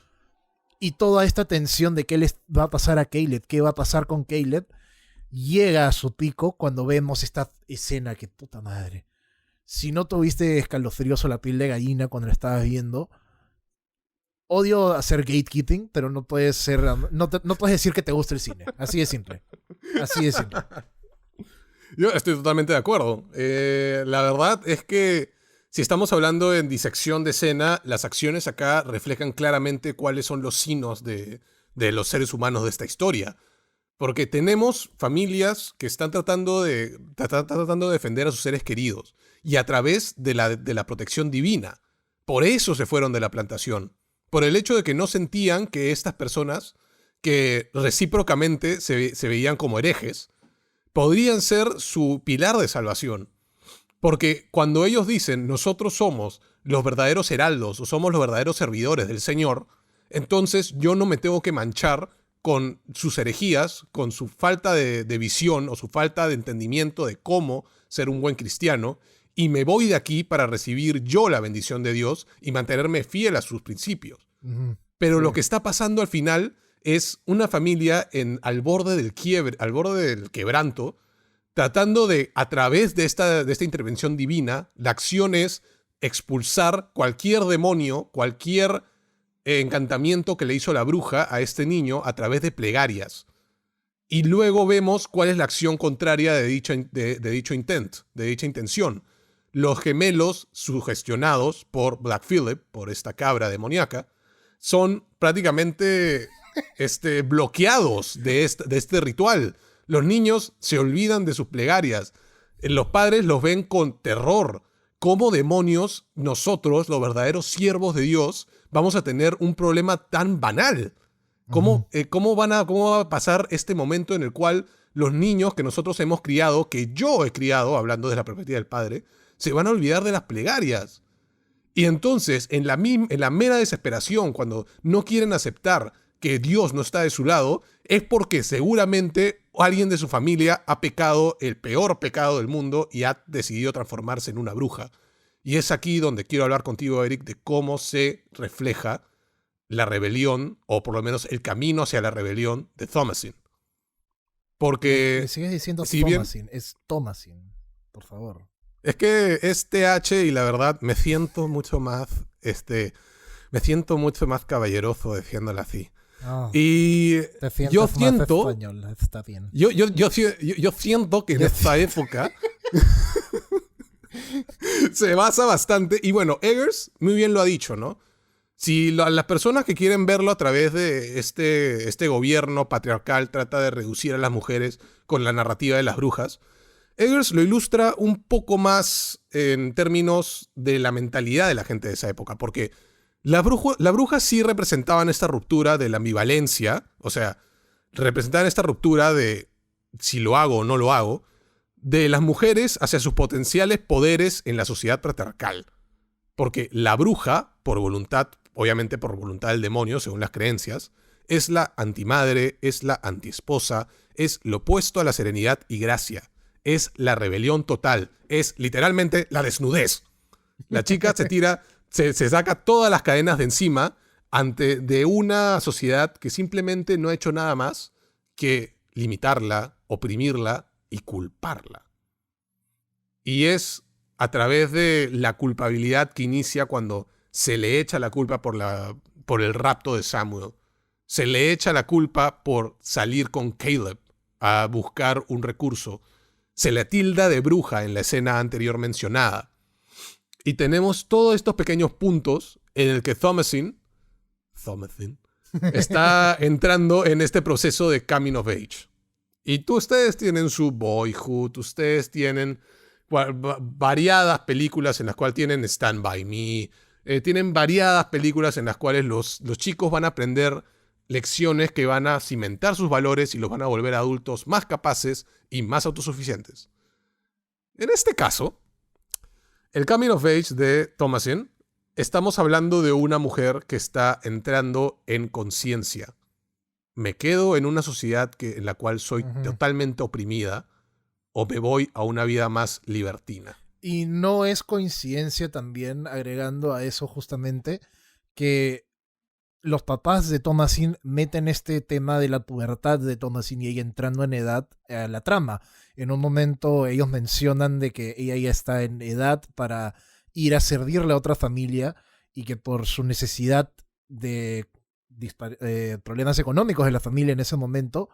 Y toda esta tensión de qué les va a pasar a Caleb, qué va a pasar con Caleb, llega a su pico cuando vemos esta escena que, puta madre, si no tuviste escalofrioso la piel de gallina cuando la estabas viendo. Odio hacer gatekeeping, pero no puedes decir que te gusta el cine. Así de simple. Así de simple. Yo estoy totalmente de acuerdo. La verdad es que si estamos hablando en disección de escena, las acciones acá reflejan claramente cuáles son los signos de los seres humanos de esta historia. Porque tenemos familias que están tratando de defender a sus seres queridos, y a través de la protección divina. Por eso se fueron de la plantación. Por el hecho de que no sentían que estas personas, que recíprocamente se veían como herejes, podrían ser su pilar de salvación. Porque cuando ellos dicen, nosotros somos los verdaderos heraldos o somos los verdaderos servidores del Señor, entonces yo no me tengo que manchar con sus herejías, con su falta de visión o su falta de entendimiento de cómo ser un buen cristiano, y me voy de aquí para recibir yo la bendición de Dios y mantenerme fiel a sus principios. Pero lo que está pasando al final es una familia al borde del quiebre, al borde del quebranto, tratando de, a través de esta intervención divina, la acción es expulsar cualquier demonio, cualquier encantamiento que le hizo la bruja a este niño a través de plegarias. Y luego vemos cuál es la acción contraria de dicha intención. Los gemelos sugestionados por Black Phillip, por esta cabra demoníaca, son prácticamente bloqueados de este ritual. Los niños se olvidan de sus plegarias. Los padres los ven con terror. ¿Cómo demonios nosotros, los verdaderos siervos de Dios, vamos a tener un problema tan banal? ¿Cómo va a pasar este momento en el cual los niños que nosotros hemos criado, que yo he criado, hablando de la perspectiva del padre, se van a olvidar de las plegarias? Y entonces, en la mera desesperación, cuando no quieren aceptar que Dios no está de su lado, es porque seguramente alguien de su familia ha pecado el peor pecado del mundo y ha decidido transformarse en una bruja. Y es aquí donde quiero hablar contigo, Eric, de cómo se refleja la rebelión, o por lo menos el camino hacia la rebelión de Thomasin. Porque... Me sigues diciendo si Thomasin, bien, es Thomasin, por favor. Es que es TH y la verdad me siento mucho más caballeroso diciéndolo así. Oh, Y yo siento, español, está bien. yo siento que en esta época se basa bastante. Y bueno, Eggers muy bien lo ha dicho, ¿no? Si las personas que quieren verlo a través de este gobierno patriarcal trata de reducir a las mujeres con la narrativa de las brujas, Eggers lo ilustra un poco más en términos de la mentalidad de la gente de esa época, porque las brujas sí representaban esta ruptura de la ambivalencia, o sea, representaban esta ruptura de si lo hago o no lo hago, de las mujeres hacia sus potenciales poderes en la sociedad patriarcal. Porque la bruja, por voluntad, obviamente por voluntad del demonio, según las creencias, es la antimadre, es la antiesposa, es lo opuesto a la serenidad y gracia. Es la rebelión total, es literalmente la desnudez. La chica se saca todas las cadenas de encima de una sociedad que simplemente no ha hecho nada más que limitarla, oprimirla y culparla. Y es a través de la culpabilidad que inicia cuando se le echa la culpa por el rapto de Samuel. Se le echa la culpa por salir con Caleb a buscar un recurso. Se le tilda de bruja en la escena anterior mencionada. Y tenemos todos estos pequeños puntos en el que Thomasin está entrando en este proceso de coming of age. Y ustedes tienen su Boyhood, ustedes tienen variadas películas en las cuales tienen Stand By Me, tienen variadas películas en las cuales los chicos van a aprender lecciones que van a cimentar sus valores y los van a volver adultos más capaces y más autosuficientes. En este caso, el coming of age de Thomasin, estamos hablando de una mujer que está entrando en conciencia. ¿Me quedo en una sociedad en la cual soy totalmente oprimida o me voy a una vida más libertina? Y no es coincidencia también, agregando a eso justamente, que los papás de Thomasin meten este tema de la pubertad de Thomasin y ella entrando en edad a la trama. En un momento ellos mencionan de que ella ya está en edad para ir a servirle a otra familia y que por su necesidad de problemas económicos de la familia en ese momento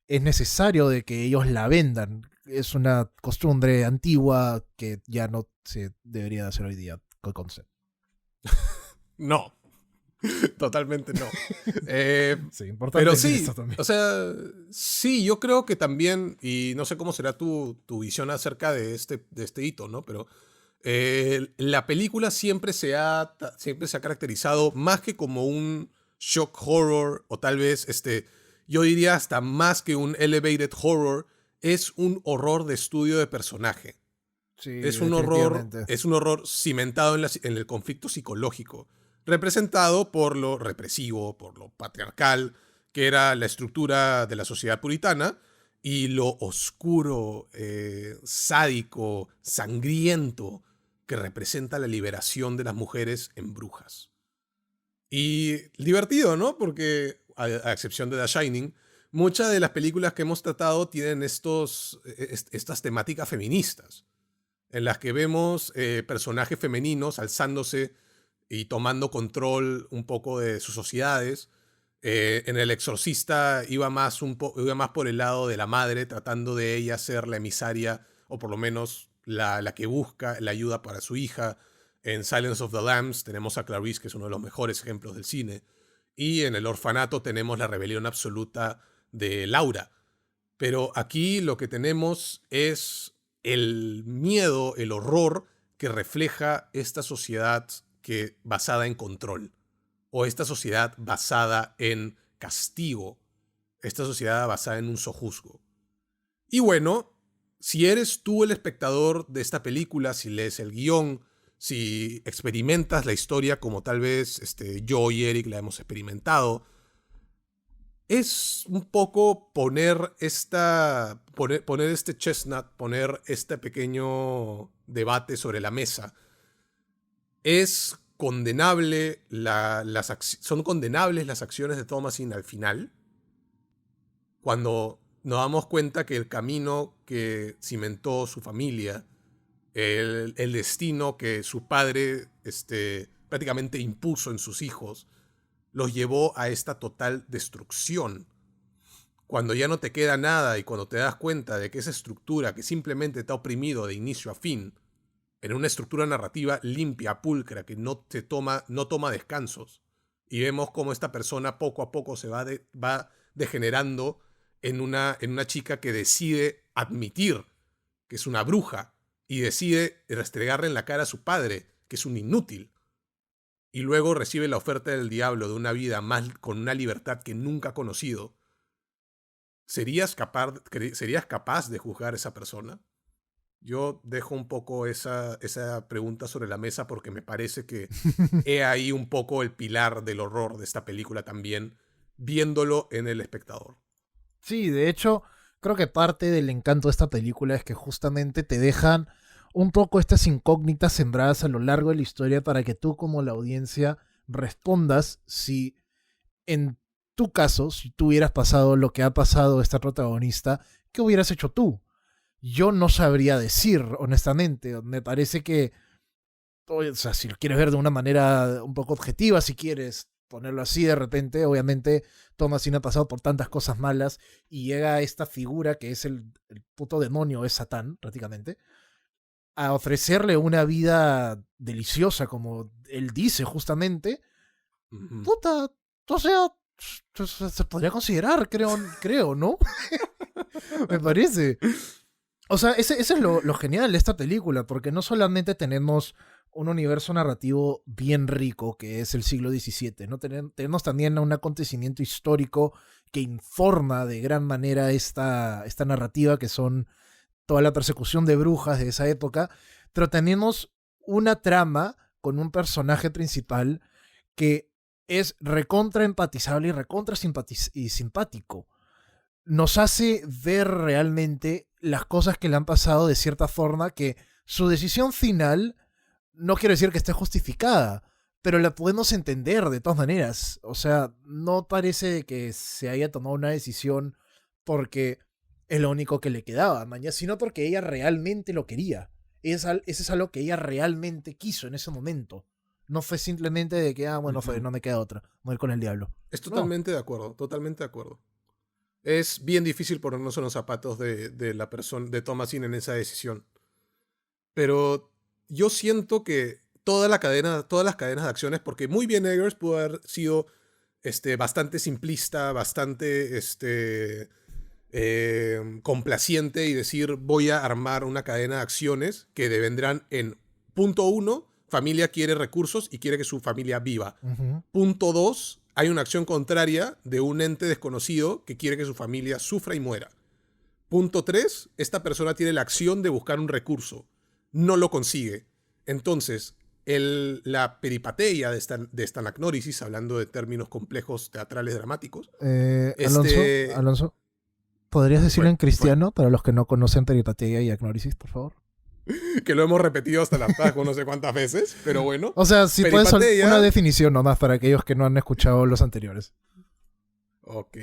es necesario de que ellos la vendan. Es una costumbre antigua que ya no se debería hacer hoy día con concepto. No. Totalmente no. Sí, importante. Pero sí, esto también. o sea, sí, yo creo que también, y no sé cómo será tu visión acerca de este hito, ¿no? Pero la película siempre se ha caracterizado más que como un shock horror, o tal vez, yo diría hasta más que un elevated horror, es un horror de estudio de personaje. Sí, es un horror cimentado en el conflicto psicológico, representado por lo represivo, por lo patriarcal, que era la estructura de la sociedad puritana, y lo oscuro, sádico, sangriento, que representa la liberación de las mujeres en brujas. Y divertido, ¿no? Porque, a excepción de The Shining, muchas de las películas que hemos tratado tienen estas temáticas feministas, en las que vemos personajes femeninos alzándose y tomando control un poco de sus sociedades. En El Exorcista iba más por el lado de la madre, tratando de ella ser la emisaria, o por lo menos la que busca la ayuda para su hija. En Silence of the Lambs tenemos a Clarice, que es uno de los mejores ejemplos del cine. Y en El Orfanato tenemos la rebelión absoluta de Laura. Pero aquí lo que tenemos es el miedo, el horror que refleja esta sociedad basada en control, o esta sociedad basada en castigo, esta sociedad basada en un sojuzgo. Y bueno, si eres tú el espectador de esta película, si lees el guión, si experimentas la historia como tal vez yo y Eric la hemos experimentado, es un poco poner este chestnut, poner este pequeño debate sobre la mesa. Es condenable son condenables las acciones de Thomasin al final, cuando nos damos cuenta que el camino que cimentó su familia, el destino que su padre prácticamente impuso en sus hijos, los llevó a esta total destrucción. Cuando ya no te queda nada y cuando te das cuenta de que esa estructura que simplemente te ha oprimido de inicio a fin, en una estructura narrativa limpia, pulcra, que no toma descansos, y vemos cómo esta persona poco a poco se va degenerando en una chica que decide admitir que es una bruja y decide restregarle en la cara a su padre, que es un inútil, y luego recibe la oferta del diablo de una vida más con una libertad que nunca ha conocido. ¿Serías capaz de juzgar a esa persona? Yo dejo un poco esa pregunta sobre la mesa porque me parece que he ahí un poco el pilar del horror de esta película también, viéndolo en El Espectador. Sí, de hecho, creo que parte del encanto de esta película es que justamente te dejan un poco estas incógnitas sembradas a lo largo de la historia para que tú como la audiencia respondas si en tu caso, si tú hubieras pasado lo que ha pasado esta protagonista, ¿qué hubieras hecho tú? Yo no sabría decir, honestamente. Me parece que, o sea, si lo quieres ver de una manera un poco objetiva, si quieres ponerlo así de repente, obviamente Thomasin ha pasado por tantas cosas malas y llega esta figura que es el puto demonio, es Satán, prácticamente, a ofrecerle una vida deliciosa, como él dice justamente. Puta, o sea, se podría considerar, creo, ¿no? Me parece. O sea, ese es lo genial de esta película, porque no solamente tenemos un universo narrativo bien rico, que es el siglo XVII, ¿no? Tenemos también un acontecimiento histórico que informa de gran manera esta narrativa, que son toda la persecución de brujas de esa época, pero tenemos una trama con un personaje principal que es recontra empatizable y recontra simpático. Nos hace ver realmente las cosas que le han pasado de cierta forma, que su decisión final no quiero decir que esté justificada, pero la podemos entender de todas maneras. O sea, no parece que se haya tomado una decisión porque es lo único que le quedaba, mañana, sino porque ella realmente lo quería. Ese es algo que ella realmente quiso en ese momento. No fue simplemente de que, bueno, no me queda otra, morir con el diablo. Es totalmente de acuerdo, totalmente de acuerdo. Es bien difícil ponernos en los zapatos de la persona, de Thomasin en esa decisión. Pero yo siento que todas las cadenas de acciones, porque muy bien Eggers pudo haber sido bastante simplista, bastante complaciente y decir voy a armar una cadena de acciones que devendrán en punto 1, familia quiere recursos y quiere que su familia viva. Punto 2, hay una acción contraria de un ente desconocido que quiere que su familia sufra y muera. Punto 3, esta persona tiene la acción de buscar un recurso. No lo consigue. Entonces, la peripateia de Stanagnorisis, hablando de términos complejos teatrales dramáticos. Alonso, ¿podrías decirlo en cristiano para los que no conocen peripateia y agnorisis, por favor? Que lo hemos repetido hasta la paz no sé cuántas veces, pero bueno. O sea, si puedes una definición nomás para aquellos que no han escuchado los anteriores. Ok.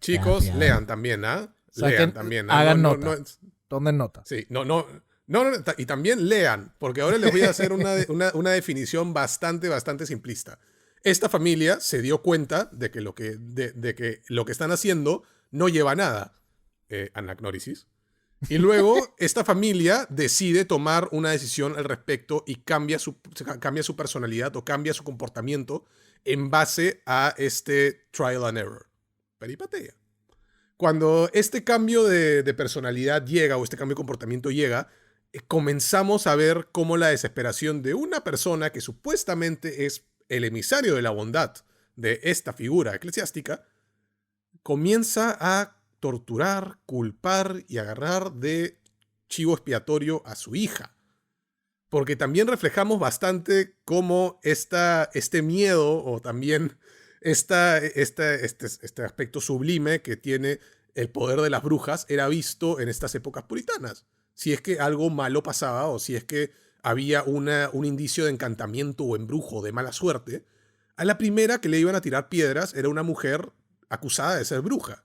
Chicos, lean también, ¿ah? Lean también. Hagan nota. Tomen nota. Sí, No, no, no, y también lean, porque ahora les voy a hacer una definición bastante simplista. Esta familia se dio cuenta de que de que lo que están haciendo no lleva a nada, anagnórisis. Y luego esta familia decide tomar una decisión al respecto y cambia su personalidad o cambia su comportamiento en base a este trial and error. Peripatea. Cuando este cambio de personalidad llega o este cambio de comportamiento llega, comenzamos a ver cómo la desesperación de una persona que supuestamente es el emisario de la bondad de esta figura eclesiástica comienza a torturar, culpar y agarrar de chivo expiatorio a su hija. Porque también reflejamos bastante cómo este miedo o también este aspecto sublime que tiene el poder de las brujas era visto en estas épocas puritanas. Si es que algo malo pasaba o si es que había un indicio de encantamiento o embrujo de mala suerte, a la primera que le iban a tirar piedras era una mujer acusada de ser bruja.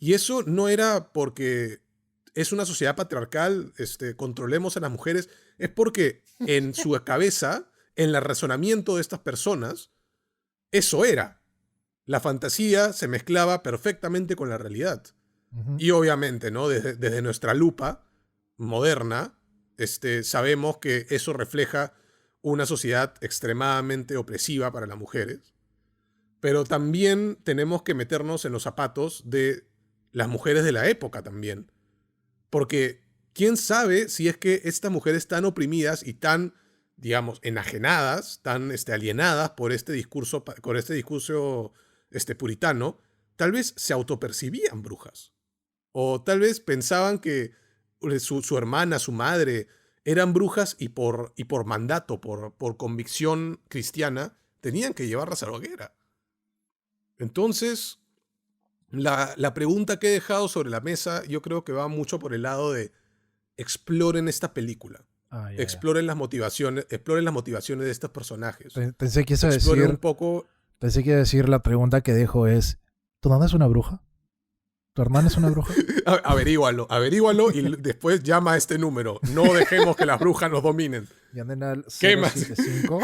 Y eso no era porque es una sociedad patriarcal, controlemos a las mujeres, es porque en su cabeza, en el razonamiento de estas personas, eso era. La fantasía se mezclaba perfectamente con la realidad. Ujú. Y obviamente, ¿no? Desde nuestra lupa moderna, sabemos que eso refleja una sociedad extremadamente opresiva para las mujeres. Pero también tenemos que meternos en los zapatos de las mujeres de la época también. Porque quién sabe si es que estas mujeres tan oprimidas y tan, digamos, enajenadas, tan alienadas por este discurso puritano, tal vez se autopercibían brujas. O tal vez pensaban que su hermana, su madre, eran brujas y por mandato, por convicción cristiana, tenían que llevarlas a la hoguera. Entonces, la pregunta que he dejado sobre la mesa yo creo que va mucho por el lado de exploren esta película. Ah, ya, ya. Exploren las motivaciones de estos personajes. Pensé que Exploren un poco. pensé que iba a decir la pregunta que dejo es, ¿tu mamá es una bruja? ¿Tu hermana es una bruja? Averígualo y después llama a este número. No dejemos que las brujas nos dominen. Llamen al ¿Qué más? 075.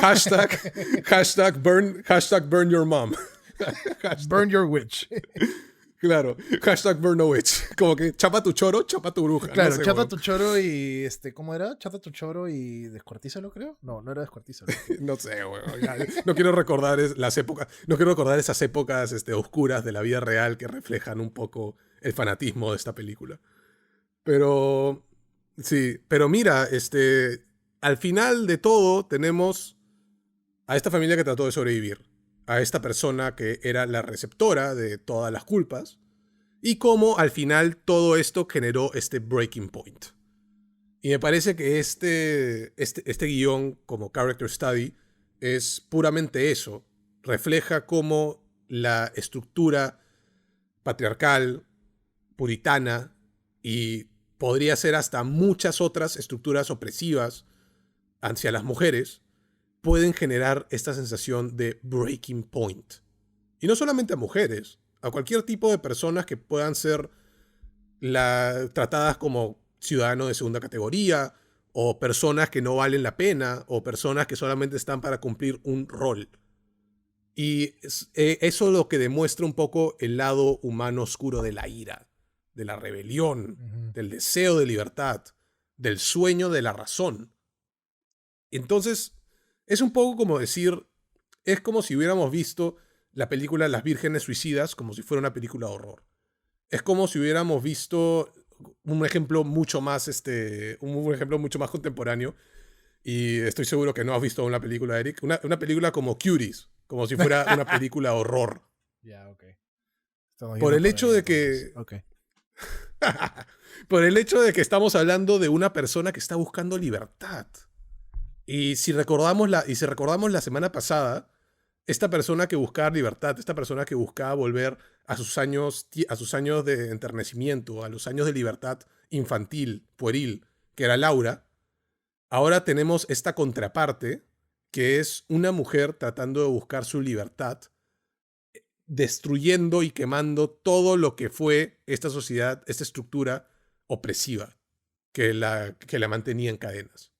Hashtag burn your mom. Burn your witch. Claro, hashtag burn a witch. Como que chapa tu choro, chapa tu bruja. Claro, no sé, chapa weón. tu choro y ¿cómo era? Chapa tu choro y descuartízalo, creo. No, no era descuartízalo. No sé, weón. No quiero recordar las épocas, no quiero recordar esas épocas oscuras de la vida real que reflejan un poco el fanatismo de esta película. Pero sí, pero mira, al final de todo tenemos a esta familia que trató de sobrevivir, a esta persona que era la receptora de todas las culpas, y cómo al final todo esto generó este breaking point. Y me parece que este guión, como character study, es puramente eso. Refleja cómo la estructura patriarcal, puritana, y podría ser hasta muchas otras estructuras opresivas hacia las mujeres, pueden generar esta sensación de breaking point. Y no solamente a mujeres, a cualquier tipo de personas que puedan ser tratadas como ciudadanos de segunda categoría, o personas que no valen la pena, o personas que solamente están para cumplir un rol. Y eso es lo que demuestra un poco el lado humano oscuro de la ira, de la rebelión, del deseo de libertad, del sueño de la razón. Entonces, es un poco como decir, es como si hubiéramos visto la película Las Vírgenes Suicidas como si fuera una película de horror. Es como si hubiéramos visto un ejemplo mucho más, un ejemplo mucho más contemporáneo. Y estoy seguro que no has visto una película, Eric. Una película como Cuties, como si fuera una película de horror. Ya, ok. Por el hecho de que... Okay. Por el hecho de que estamos hablando de una persona que está buscando libertad. Y si recordamos la semana pasada, esta persona que buscaba libertad, esta persona que buscaba volver a sus años de enternecimiento, a los años de libertad infantil, pueril, que era Laura, ahora tenemos esta contraparte, que es una mujer tratando de buscar su libertad, destruyendo y quemando todo lo que fue esta sociedad, esta estructura opresiva. que la mantenía en cadenas.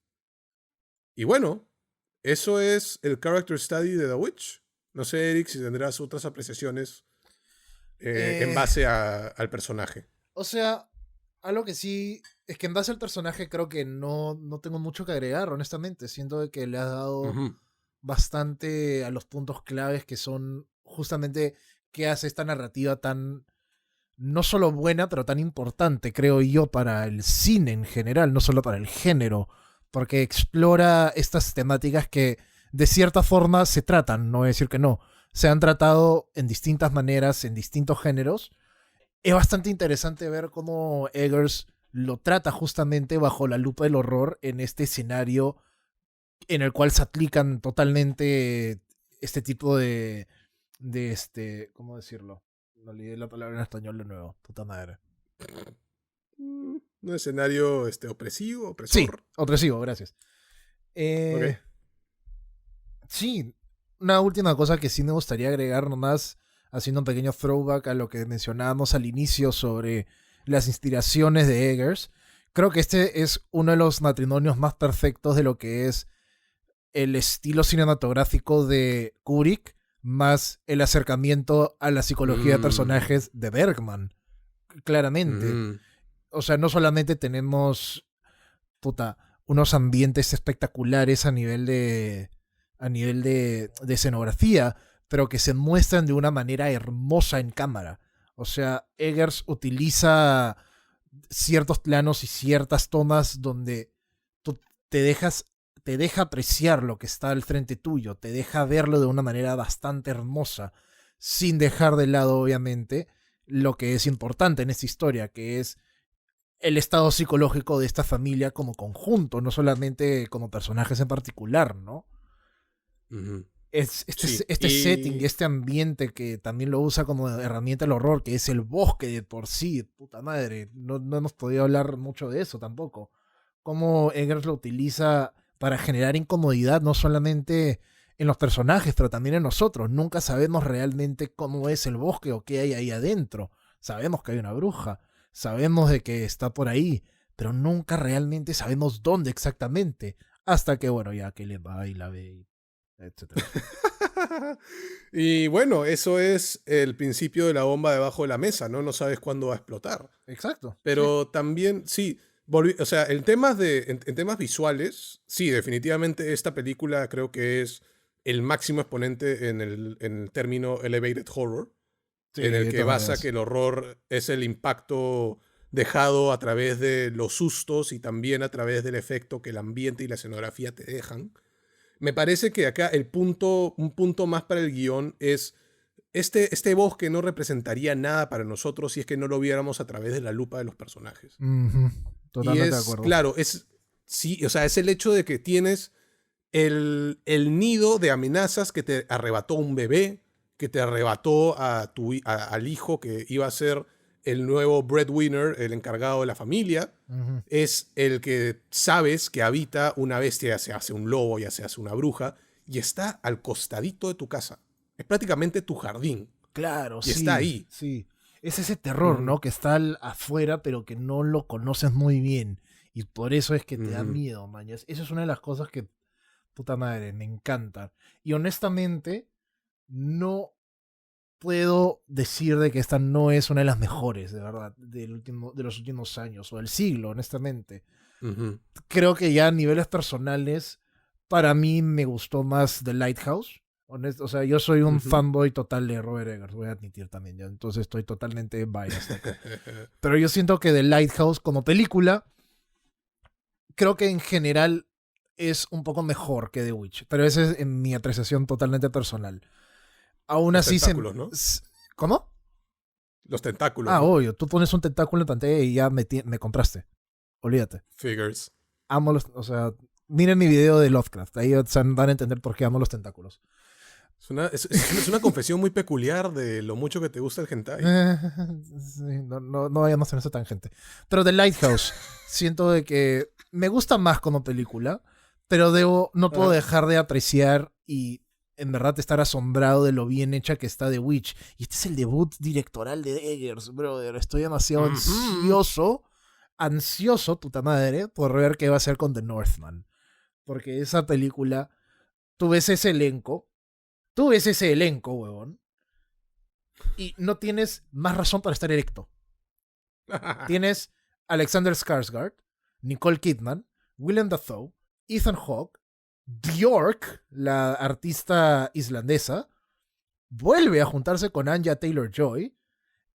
Y bueno, eso es el character study de The Witch. No sé, Eric, si tendrás otras apreciaciones en base al personaje. O sea, algo que sí es que en base al personaje creo que no tengo mucho que agregar, honestamente. Siento de que le has dado Ujú. bastante a los puntos claves que son justamente qué hace esta narrativa tan, no solo buena, pero tan importante, creo yo, para el cine en general, no solo para el género, porque explora estas temáticas que de cierta forma se tratan, no voy a decir que no, se han tratado en distintas maneras, en distintos géneros. Es bastante interesante ver cómo Eggers lo trata justamente bajo la lupa del horror en este escenario en el cual se aplican totalmente este tipo ¿cómo decirlo? No olvidé la palabra en español de nuevo, puta madre. Un escenario opresivo, Sí, opresor. opresivo, gracias. Ok. Sí, una última cosa que sí me gustaría agregar nomás, haciendo un pequeño throwback a lo que mencionábamos al inicio sobre las inspiraciones de Eggers. Creo que este es uno de los matrimonios más perfectos de lo que es el estilo cinematográfico de Kubrick más el acercamiento a la psicología de personajes de Bergman. Claramente. O sea, no solamente tenemos unos ambientes espectaculares a nivel de escenografía, pero que se muestran de una manera hermosa en cámara. O sea, Eggers utiliza ciertos planos y ciertas tomas donde tú te deja apreciar lo que está al frente tuyo, te deja verlo de una manera bastante hermosa, sin dejar de lado, obviamente, lo que es importante en esta historia, que es el estado psicológico de esta familia como conjunto, no solamente como personajes en particular, ¿no? Este setting y este ambiente que también lo usa como herramienta del horror, que es el bosque de por sí, puta madre, no hemos podido hablar mucho de eso tampoco. Cómo Eggers lo utiliza para generar incomodidad no solamente en los personajes, pero también en nosotros. Nunca sabemos realmente cómo es el bosque o qué hay ahí adentro. Sabemos que hay una bruja, sabemos de que está por ahí, pero nunca realmente sabemos dónde exactamente. Hasta que, bueno, ya que le va y la ve, etcétera. Y bueno, eso es el principio de la bomba debajo de la mesa, ¿no? No sabes cuándo va a explotar. Exacto. Pero también, sí, o sea, en temas visuales, sí, definitivamente esta película creo que es el máximo exponente en el término elevated horror, Sí, en el de que todas basa maneras. que el horror es el impacto dejado a través de los sustos y también a través del efecto que el ambiente y la escenografía te dejan. Me parece que acá un punto más para el guión es este bosque no representaría nada para nosotros si es que no lo viéramos a través de la lupa de los personajes. Ujú, Y totalmente de es, acuerdo. claro, sí, o sea, es el hecho de que tienes el nido de amenazas que te arrebató un bebé, que te arrebató al hijo que iba a ser el nuevo breadwinner, el encargado de la familia. Ujú. Es el que sabes que habita una bestia, ya se hace un lobo, ya se hace una bruja, y está al costadito de tu casa. Es prácticamente tu jardín. Claro, Y está sí, ahí. sí. Es ese terror, Ujú, ¿no? Que está afuera, pero que no lo conoces muy bien. Y por eso es que te da ujú, miedo, mañas. Esa es una de las cosas que, puta madre, me encanta. Y honestamente, no puedo decir de que esta no es una de las mejores, de verdad, de los últimos años, o del siglo, honestamente. ujú. Creo que ya a niveles personales, para mí me gustó más The Lighthouse. O sea, yo soy un Ujú. fanboy total de Robert Eggers, voy a admitir también, ya. Entonces estoy totalmente biased acá. Pero yo siento que The Lighthouse como película, creo que en general es un poco mejor que The Witch. Pero esa es en mi apreciación totalmente personal. Aún Los así tentáculos, ¿no? ¿Cómo? Los tentáculos, Ah, ¿no? obvio, tú pones un tentáculo en pantalla y ya me compraste. Olvídate. Figures. Amo o sea, miren mi video de Lovecraft, ahí van a entender por qué amo los tentáculos. Es una confesión muy peculiar de lo mucho que te gusta el hentai. Sí, no vayamos en esa tangente. Pero The Lighthouse, siento de que me gusta más como película, pero no puedo Ajá. dejar de apreciar y en verdad estar asombrado de lo bien hecha que está The Witch. Y este es el debut directoral de Eggers, brother. Estoy demasiado Ujú. ansioso ansioso, puta madre, por ver qué va a hacer con The Northman. Porque esa película, tú ves ese elenco, huevón, y no tienes más razón para estar erecto. Tienes Alexander Skarsgård, Nicole Kidman, Willem Dafoe, Ethan Hawke, Björk, la artista islandesa, vuelve a juntarse con Anya Taylor-Joy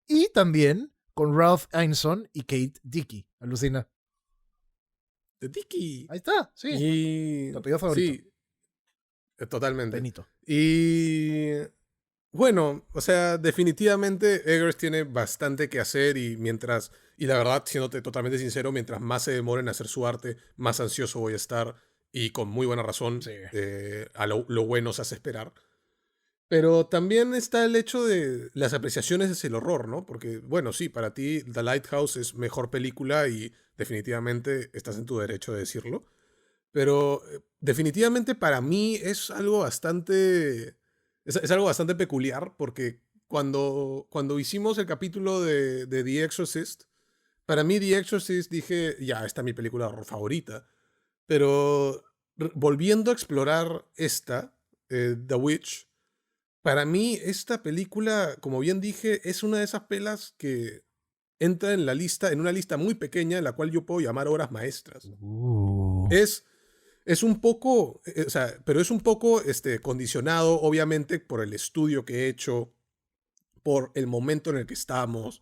y también con Ralph Ineson y Kate Dickie. Alucina. De Tiki. Ahí está, sí. Y... Tu apellido favorito. Sí, totalmente. Benito. Y bueno, o sea, definitivamente Eggers tiene bastante que hacer y la verdad, siéndote totalmente sincero, mientras más se demore en hacer su arte, más ansioso voy a estar y con muy buena razón, Sí. a lo bueno se hace esperar. Pero también está el hecho de las apreciaciones es el horror, ¿no? Porque, bueno, sí, para ti The Lighthouse es mejor película y definitivamente estás en tu derecho de decirlo. Pero definitivamente para mí es algo bastante... Es algo bastante peculiar porque cuando hicimos el capítulo de The Exorcist, para mí The Exorcist dije, ya, esta es mi película de horror favorita. Pero volviendo a explorar The Witch, para mí esta película, como bien dije, es una de esas pelas que entra en una lista muy pequeña en la cual yo puedo llamar obras maestras. Es un poco, o sea, pero es un poco condicionado, obviamente, por el estudio que he hecho, por el momento en el que estamos.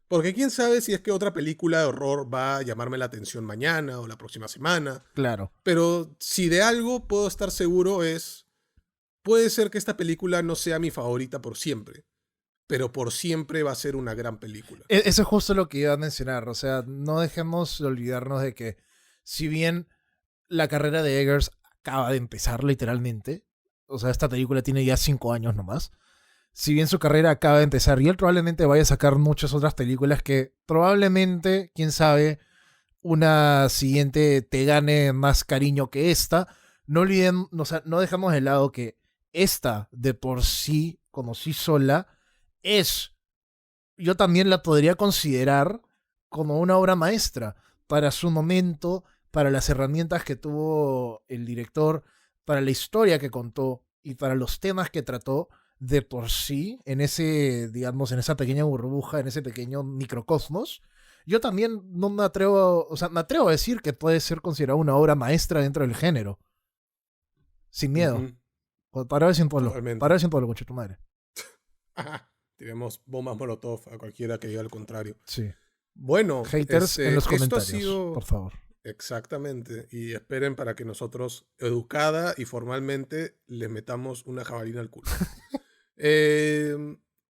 Porque quién sabe si es que otra película de horror va a llamarme la atención mañana o la próxima semana. Claro. Pero si de algo puedo estar seguro puede ser que esta película no sea mi favorita por siempre, pero por siempre va a ser una gran película. Eso es justo lo que iba a mencionar. O sea, no dejemos de olvidarnos de que si bien la carrera de Eggers acaba de empezar literalmente, o sea, esta película tiene ya 5 años nomás, si bien su carrera acaba de empezar y él probablemente vaya a sacar muchas otras películas que probablemente, quién sabe, una siguiente te gane más cariño que esta, no olviden, o sea, no dejamos de lado que esta de por sí, como sí sola, yo también la podría considerar como una obra maestra para su momento, para las herramientas que tuvo el director, para la historia que contó y para los temas que trató. De por sí, en digamos, en esa pequeña burbuja, en ese pequeño microcosmos, yo también no me atrevo, o sea, me atrevo a decir que puede ser considerada una obra maestra dentro del género. Sin miedo. Para ver sin pueblo. Para ver sin pueblo, concha tu madre. Tiremos bombas molotov a cualquiera que diga lo contrario. Sí. Bueno, haters en los comentarios, esto ha sido... por favor. Exactamente. Y esperen para que nosotros, educada y formalmente, les metamos una jabalina al culo.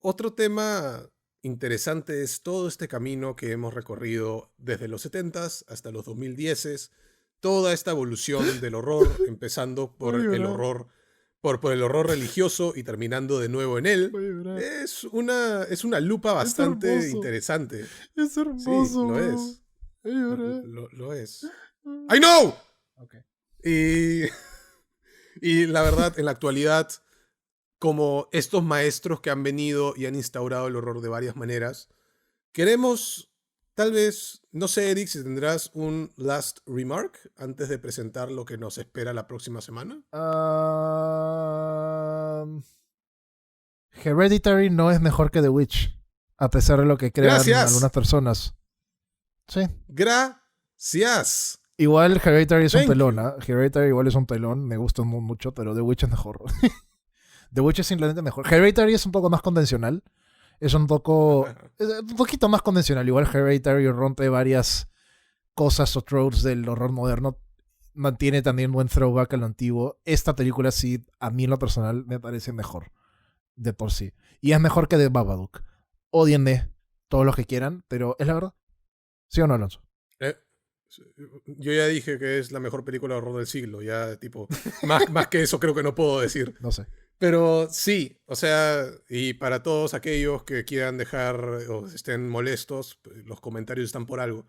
Otro tema interesante es todo este camino que hemos recorrido desde los 70s hasta los 2010s. Toda esta evolución del horror, empezando por el horror, por el horror religioso y terminando de nuevo en él. Es una lupa bastante interesante. Es hermoso. Sí, lo es. Lo es. ¡I know! Okay. Y la verdad, en la actualidad, como estos maestros que han venido y han instaurado el horror de varias maneras, queremos, tal vez, no sé, Eric, si tendrás un last remark antes de presentar lo que nos espera la próxima semana. Hereditary no es mejor que The Witch, a pesar de lo que crean algunas personas. Sí. Gracias. Igual Hereditary es un pelón, ¿eh? Hereditary igual es un pelón, me gusta mucho, pero The Witch es mejor. The Witch es simplemente mejor. Hereditary es un poco más convencional. Es un poquito más convencional. Igual Hereditary rompe varias cosas o tropes del horror moderno. Mantiene también buen throwback a lo antiguo. Esta película sí, a mí en lo personal, me parece mejor. De por sí. Y es mejor que The Babadook. Ódienme todos los que quieran, pero es la verdad. ¿Sí o no, Alonso? Yo ya dije que es la mejor película de horror del siglo. Ya, tipo, más que eso creo que no puedo decir. No sé. Pero sí, o sea, y para todos aquellos que quieran dejar o estén molestos, los comentarios están por algo.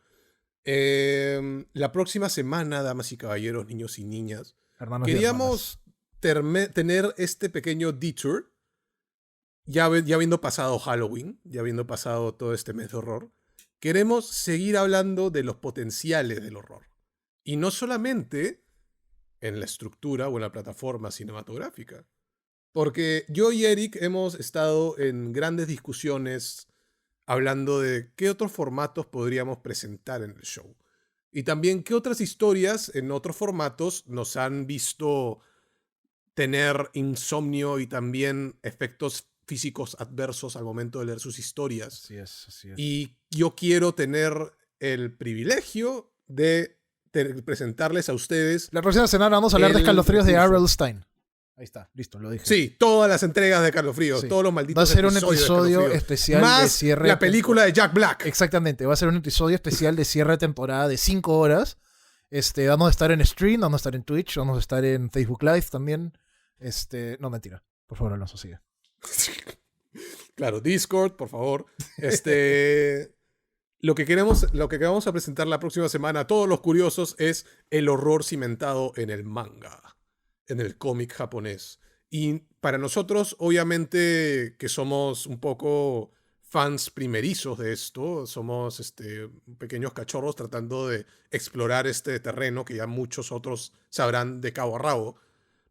La próxima semana, damas y caballeros, niños y niñas, queríamos tener este pequeño detour, ya habiendo pasado Halloween, ya habiendo pasado todo este mes de horror, queremos seguir hablando de los potenciales del horror. Y no solamente en la estructura o en la plataforma cinematográfica. Porque yo y Eric hemos estado en grandes discusiones hablando de qué otros formatos podríamos presentar en el show. Y también qué otras historias en otros formatos nos han visto tener insomnio y también efectos físicos adversos al momento de leer sus historias. Así es, así es. Y yo quiero tener el privilegio de presentarles a ustedes. La próxima semana vamos a hablar de escalofríos de R.L. Stein. Ahí está, listo, lo dije. Sí, todas las entregas de Escalofríos, Sí. todos los malditos Va a ser un episodios de episodio Escalofríos. especial Más de cierre. la película de Jack Black. Exactamente, va a ser un episodio especial de cierre de temporada de 5 horas. Vamos a estar en stream, vamos a estar en Twitch, vamos a estar en Facebook Live también. No, mentira. Por favor, Alonso, sigue. Claro, Discord, por favor. Lo que vamos a presentar la próxima semana a todos los curiosos es el horror cimentado en el manga, en el cómic japonés. Y para nosotros, obviamente, que somos un poco fans primerizos de esto, somos pequeños cachorros tratando de explorar este terreno que ya muchos otros sabrán de cabo a rabo.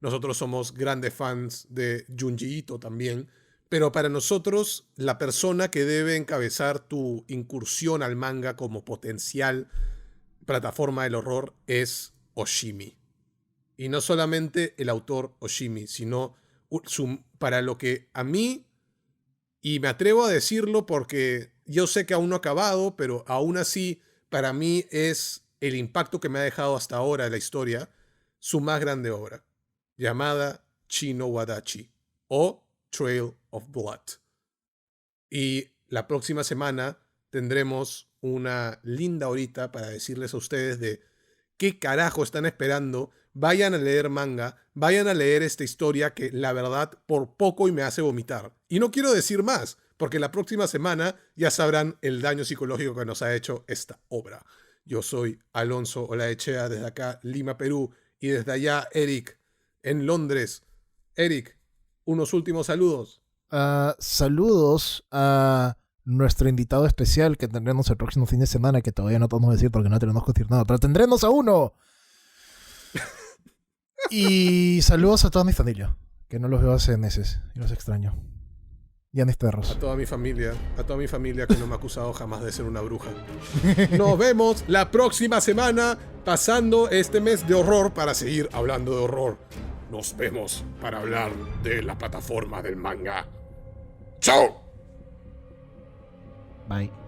Nosotros somos grandes fans de Junji Ito también, pero para nosotros la persona que debe encabezar tu incursión al manga como potencial plataforma del horror es Oshimi. Y no solamente el autor Oshimi, sino para lo que a mí, y me atrevo a decirlo porque yo sé que aún no ha acabado, pero aún así para mí es el impacto que me ha dejado hasta ahora en la historia, su más grande obra, llamada Chino Wadachi o Trail of Blood. Y la próxima semana tendremos una linda horita para decirles a ustedes de qué carajo están esperando. Vayan a leer manga, vayan a leer esta historia que la verdad por poco y me hace vomitar. Y no quiero decir más, porque la próxima semana ya sabrán el daño psicológico que nos ha hecho esta obra. Yo soy Alonso Olaechea desde acá, Lima, Perú, y desde allá Eric en Londres. Eric, unos últimos saludos. Saludos a nuestro invitado especial que tendremos el próximo fin de semana, que todavía no podemos decir porque no tenemos confirmado, pero tendremos a uno. Y saludos a toda mi familia, que no los veo hace meses y los extraño. Y a mis perros. A toda mi familia que no me ha acusado jamás de ser una bruja. Nos vemos la próxima semana pasando este mes de horror para seguir hablando de horror. Nos vemos para hablar de la plataforma del manga. ¡Chao! Bye.